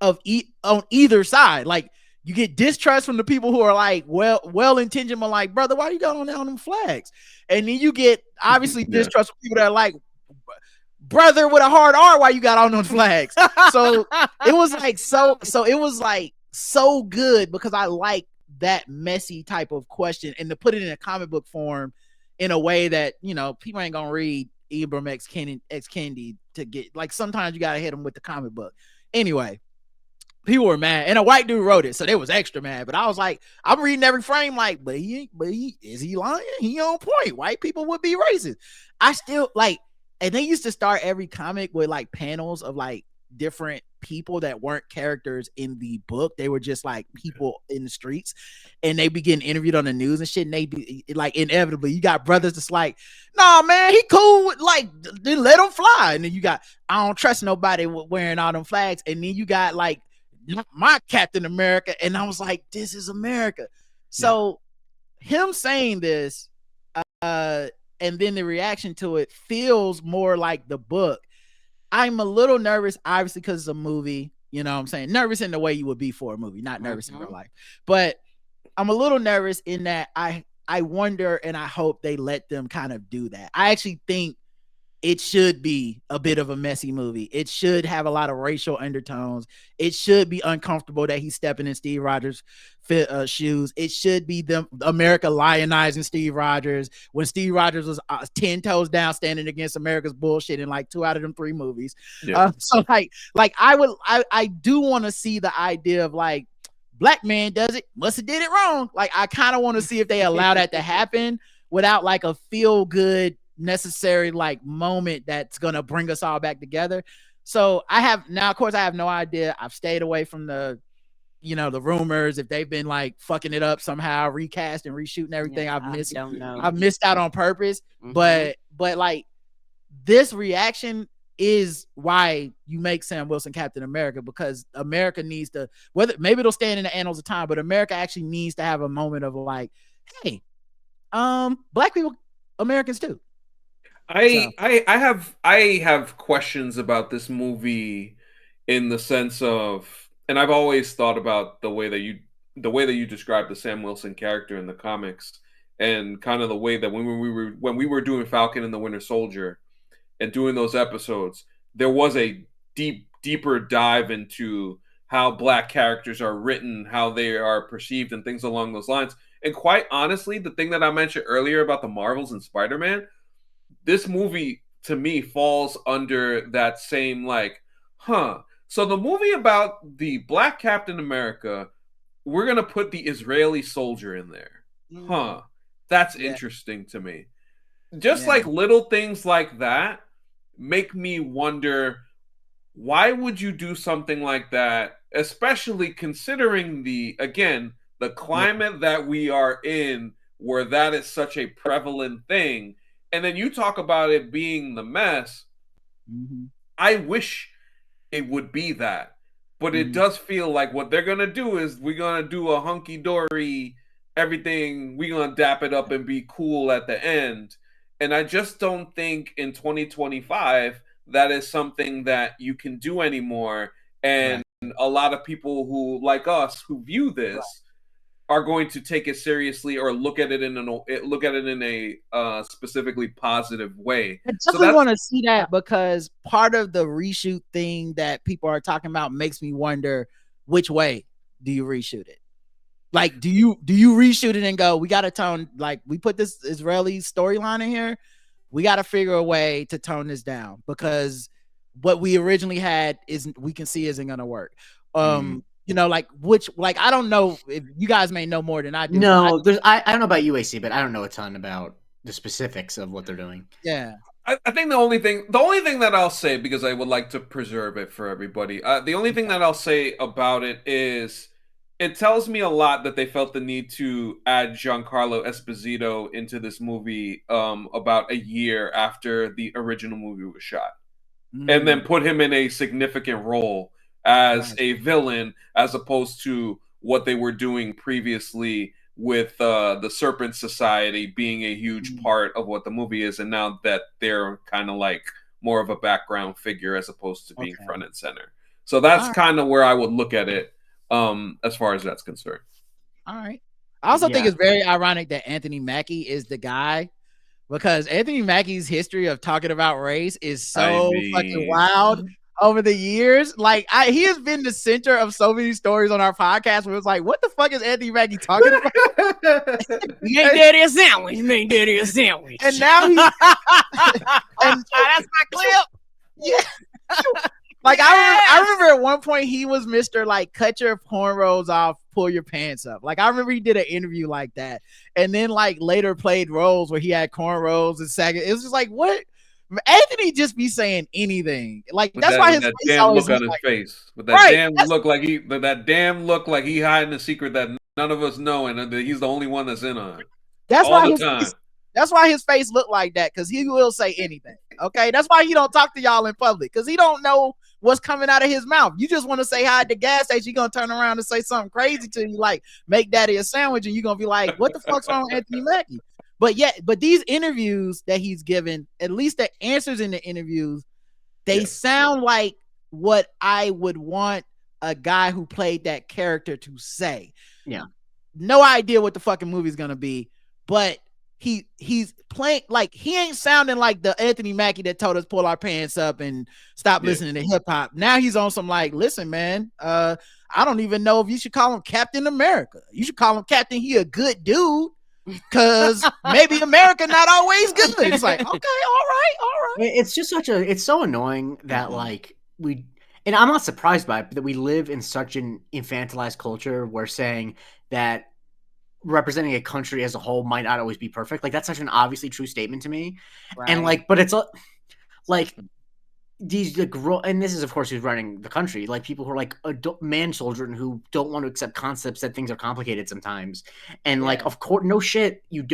on either side? Like you get distrust from the people who are like well-intentioned, but like, brother, why you got on them flags? And then you get obviously distrust from people that are like, brother with a hard R, why you got on those flags? So it was like it was like so good because I like that messy type of question, and to put it in a comic book form in a way that people ain't gonna read Ibram X Kendi to get, like, sometimes you gotta hit them with the comic book. Anyway, people were mad, and a white dude wrote it, so they was extra mad. But I was like, I'm reading every frame, like, but he is he lying? He on point. White people would be racist. I still like, and they used to start every comic with like panels of like different people that weren't characters in the book. They were just like people in the streets, and they be getting interviewed on the news and shit. And they be like, inevitably, you got brothers that's like, nah, man, he cool with, like, then let him fly. And then you got, I don't trust nobody wearing all them flags. And then you got like my Captain America, and I was like, this is America. So him saying this, and then the reaction to it feels more like the book. I'm a little nervous, obviously, because it's a movie. You know what I'm saying? Nervous in the way you would be for a movie, not nervous in real life. But I'm a little nervous in that I wonder, and I hope they let them kind of do that. I actually think it should be a bit of a messy movie. It should have a lot of racial undertones. It should be uncomfortable that he's stepping in Steve Rogers' shoes. It should be America lionizing Steve Rogers when Steve Rogers was 10 toes down standing against America's bullshit in like 2 out of them 3 movies. So like I do want to see the idea of like, black man does it, must have did it wrong. Like I kind of want to see if they allow that to happen without like a feel good necessary like moment that's gonna bring us all back together. So I have now, of course, I have no idea. I've stayed away from the you know, the rumors, if they've been like fucking it up somehow, recast and reshooting everything. Yeah, I've missed out on purpose. But like this reaction is why you make Sam Wilson Captain America, because America needs to, whether maybe it'll stand in the annals of time, but America actually needs to have a moment of like, hey, black people, Americans too. I have questions about this movie in the sense of, and I've always thought about the way that you described the Sam Wilson character in the comics, and kind of the way that when we were doing Falcon and the Winter Soldier and doing those episodes, there was a deeper dive into how black characters are written, how they are perceived, and things along those lines. And quite honestly, the thing that I mentioned earlier about the Marvels and Spider-Man, this movie to me falls under that same like, so the movie about the black Captain America, we're gonna put the Israeli soldier in there. That's interesting to me. Just like little things like that make me wonder, why would you do something like that, especially considering the climate that we are in, where that is such a prevalent thing. And then you talk about it being the mess. I wish it would be that, but it does feel like what they're gonna do is we're gonna do a hunky-dory everything, we're gonna dap it up and be cool at the end. And I just don't think in 2025 that is something that you can do anymore. And a lot of people who, like us, who view this are going to take it seriously or look at it in a specifically positive way. I definitely want to see that, because part of the reshoot thing that people are talking about makes me wonder, which way do you reshoot it? Like, do you reshoot it and go, we got to tone, like, we put this Israeli storyline in here, we got to figure a way to tone this down, because what we originally had we can see isn't going to work. You know, like, I don't know if you guys may know more than I do. No, I don't know about UAC, but I don't know a ton about the specifics of what they're doing. Yeah. I think the only thing that I'll say, because I would like to preserve it for everybody, the only thing that I'll say about it is, it tells me a lot that they felt the need to add Giancarlo Esposito into this movie about a year after the original movie was shot. And then put him in a significant role as a villain, as opposed to what they were doing previously with the Serpent Society being a huge part of what the movie is, and now that they're kind of like more of a background figure as opposed to being front and center. So that's kind of where I would look at it. As far as that's concerned. All right. I also think it's very ironic that Anthony Mackey is the guy, because Anthony Mackey's history of talking about race is so fucking wild over the years. Like, he has been the center of so many stories on our podcast where it's like, what the fuck is Anthony Mackey talking about? Make daddy a sandwich. Make daddy a sandwich. And now he's that's my clip. Yeah. Like, I remember at one point he was Mr. like, cut your cornrows off, pull your pants up. Like, I remember he did an interview like that, and then like later played roles where he had cornrows and sagging. It was just like, what? Anthony just be saying anything. Like, that's why his damn look on his face, with that damn look like he hiding a secret that none of us know, and that he's the only one that's in on it. That's why his face looked like that, because he will say anything. Okay, that's why he don't talk to y'all in public, because he don't know what's coming out of his mouth. You just want to say hi at the gas station, you're gonna turn around and say something crazy to you, like make daddy a sandwich, and you're gonna be like, what the fuck's wrong with Anthony Mackey? But these interviews that he's given, at least the answers in the interviews, they sound like what I would want a guy who played that character to say. Yeah. No idea what the fucking movie's gonna be, but he's playing like, he ain't sounding like the Anthony Mackey that told us pull our pants up and stop listening to hip hop. Now he's on some like, listen, man, I don't even know if you should call him Captain America. You should call him Captain. He a good dude, because maybe America not always good. It's like, okay, all right. It's just it's so annoying that like and I'm not surprised by it, but that we live in such an infantilized culture where saying that representing a country as a whole might not always be perfect. Like, that's such an obviously true statement to me. Right. And like, but it's like, these and this is of course who's running the country, like people who are like adult man children who don't want to accept concepts that things are complicated sometimes, and like of course no shit you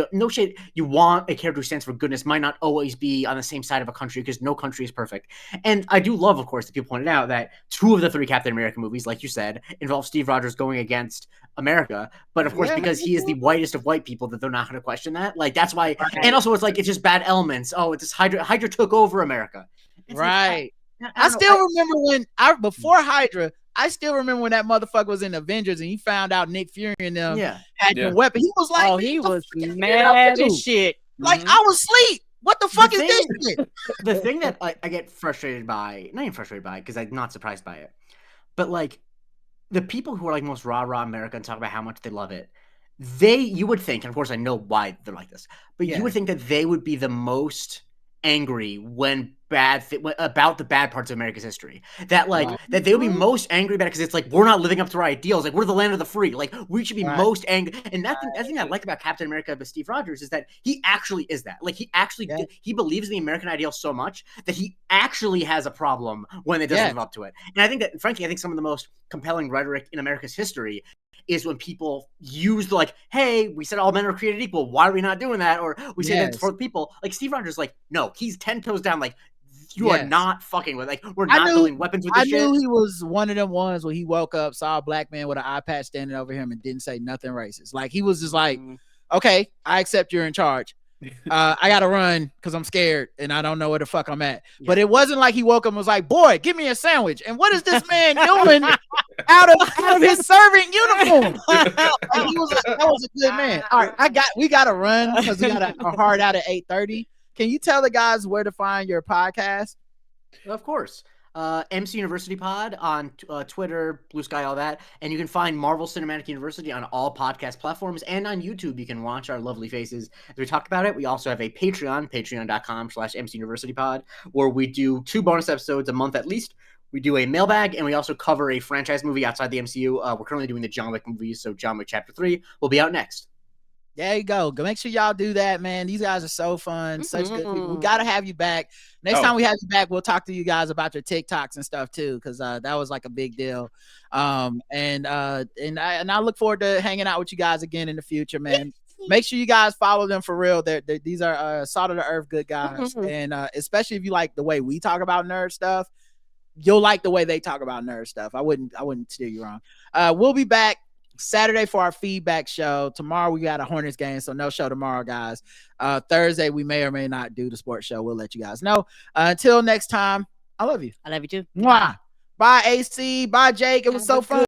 want a character who stands for goodness might not always be on the same side of a country because no country is perfect. And I do love, of course, that people pointed out that 2 of the 3 Captain America movies, like you said, involve Steve Rogers going against America, but of course because he is the whitest of white people that they're not going to question that, like that's why. And also it's like it's just bad elements. Oh, it's this Hydra took over America. It's right. Like, I still remember when before Hydra, I still remember when that motherfucker was in Avengers and he found out Nick Fury and them had the weapon. He was like, he was mad as shit. Like I was asleep. What the fuck is this shit? The thing that I get frustrated by, not even frustrated by, because I'm not surprised by it, but like the people who are like most rah America and talk about how much they love it, you would think, and of course I know why they're like this, but you would think that they would be the most angry when about the bad parts of America's history. That like that they would be most angry about it because it's like we're not living up to our ideals. Like we're the land of the free. Like we should be most angry. And that thing I like about Captain America with Steve Rogers is that he actually is that. Like he actually he believes in the American ideal so much that he actually has a problem when it doesn't live up to it. And I think that frankly, I think some of the most compelling rhetoric in America's history is when people use the like, hey, we said all men are created equal. Why are we not doing that? Or we say that for people. Like Steve Rogers, like, no, he's 10 toes down. Like, you are not fucking with. Like, we're not building weapons with this shit. I knew he was one of them ones where he woke up, saw a black man with an eye patch standing over him, and didn't say nothing racist. Like he was just like, okay, I accept you're in charge. I gotta run because I'm scared and I don't know where the fuck I'm at. But it wasn't like he woke up and was like, boy, give me a sandwich. And what is this man doing out of his servant uniform? That was a good man. All right, we gotta run because we got a hard out at 8:30. Can you tell the guys where to find your podcast? Of course. MCU University Pod on Twitter, Blue Sky, all that. And you can find Marvel Cinematic University on all podcast platforms, and on YouTube you can watch our lovely faces as we talk about it. We also have a Patreon, patreon.com/MCU University Pod, where we do 2 bonus episodes a month at least. We do a mailbag, and we also cover a franchise movie outside the MCU. We're currently doing the John Wick movies, so John Wick Chapter 3 will be out next. There you go. Make sure y'all do that, man. These guys are so fun. Such good people. We got to have you back. Next time we have you back, we'll talk to you guys about your TikToks and stuff too, because that was like a big deal. And I look forward to hanging out with you guys again in the future, man. Make sure you guys follow them for real. These are salt of the earth good guys. And especially if you like the way we talk about nerd stuff, you'll like the way they talk about nerd stuff. I wouldn't steer you wrong. We'll be back Saturday for our feedback show. Tomorrow we got a Hornets game, so no show tomorrow, guys. Thursday we may or may not do the sports show. We'll let you guys know. Until next time, I love you. I love you too. Mwah. Bye, AC. Bye, Jake. It was so fun.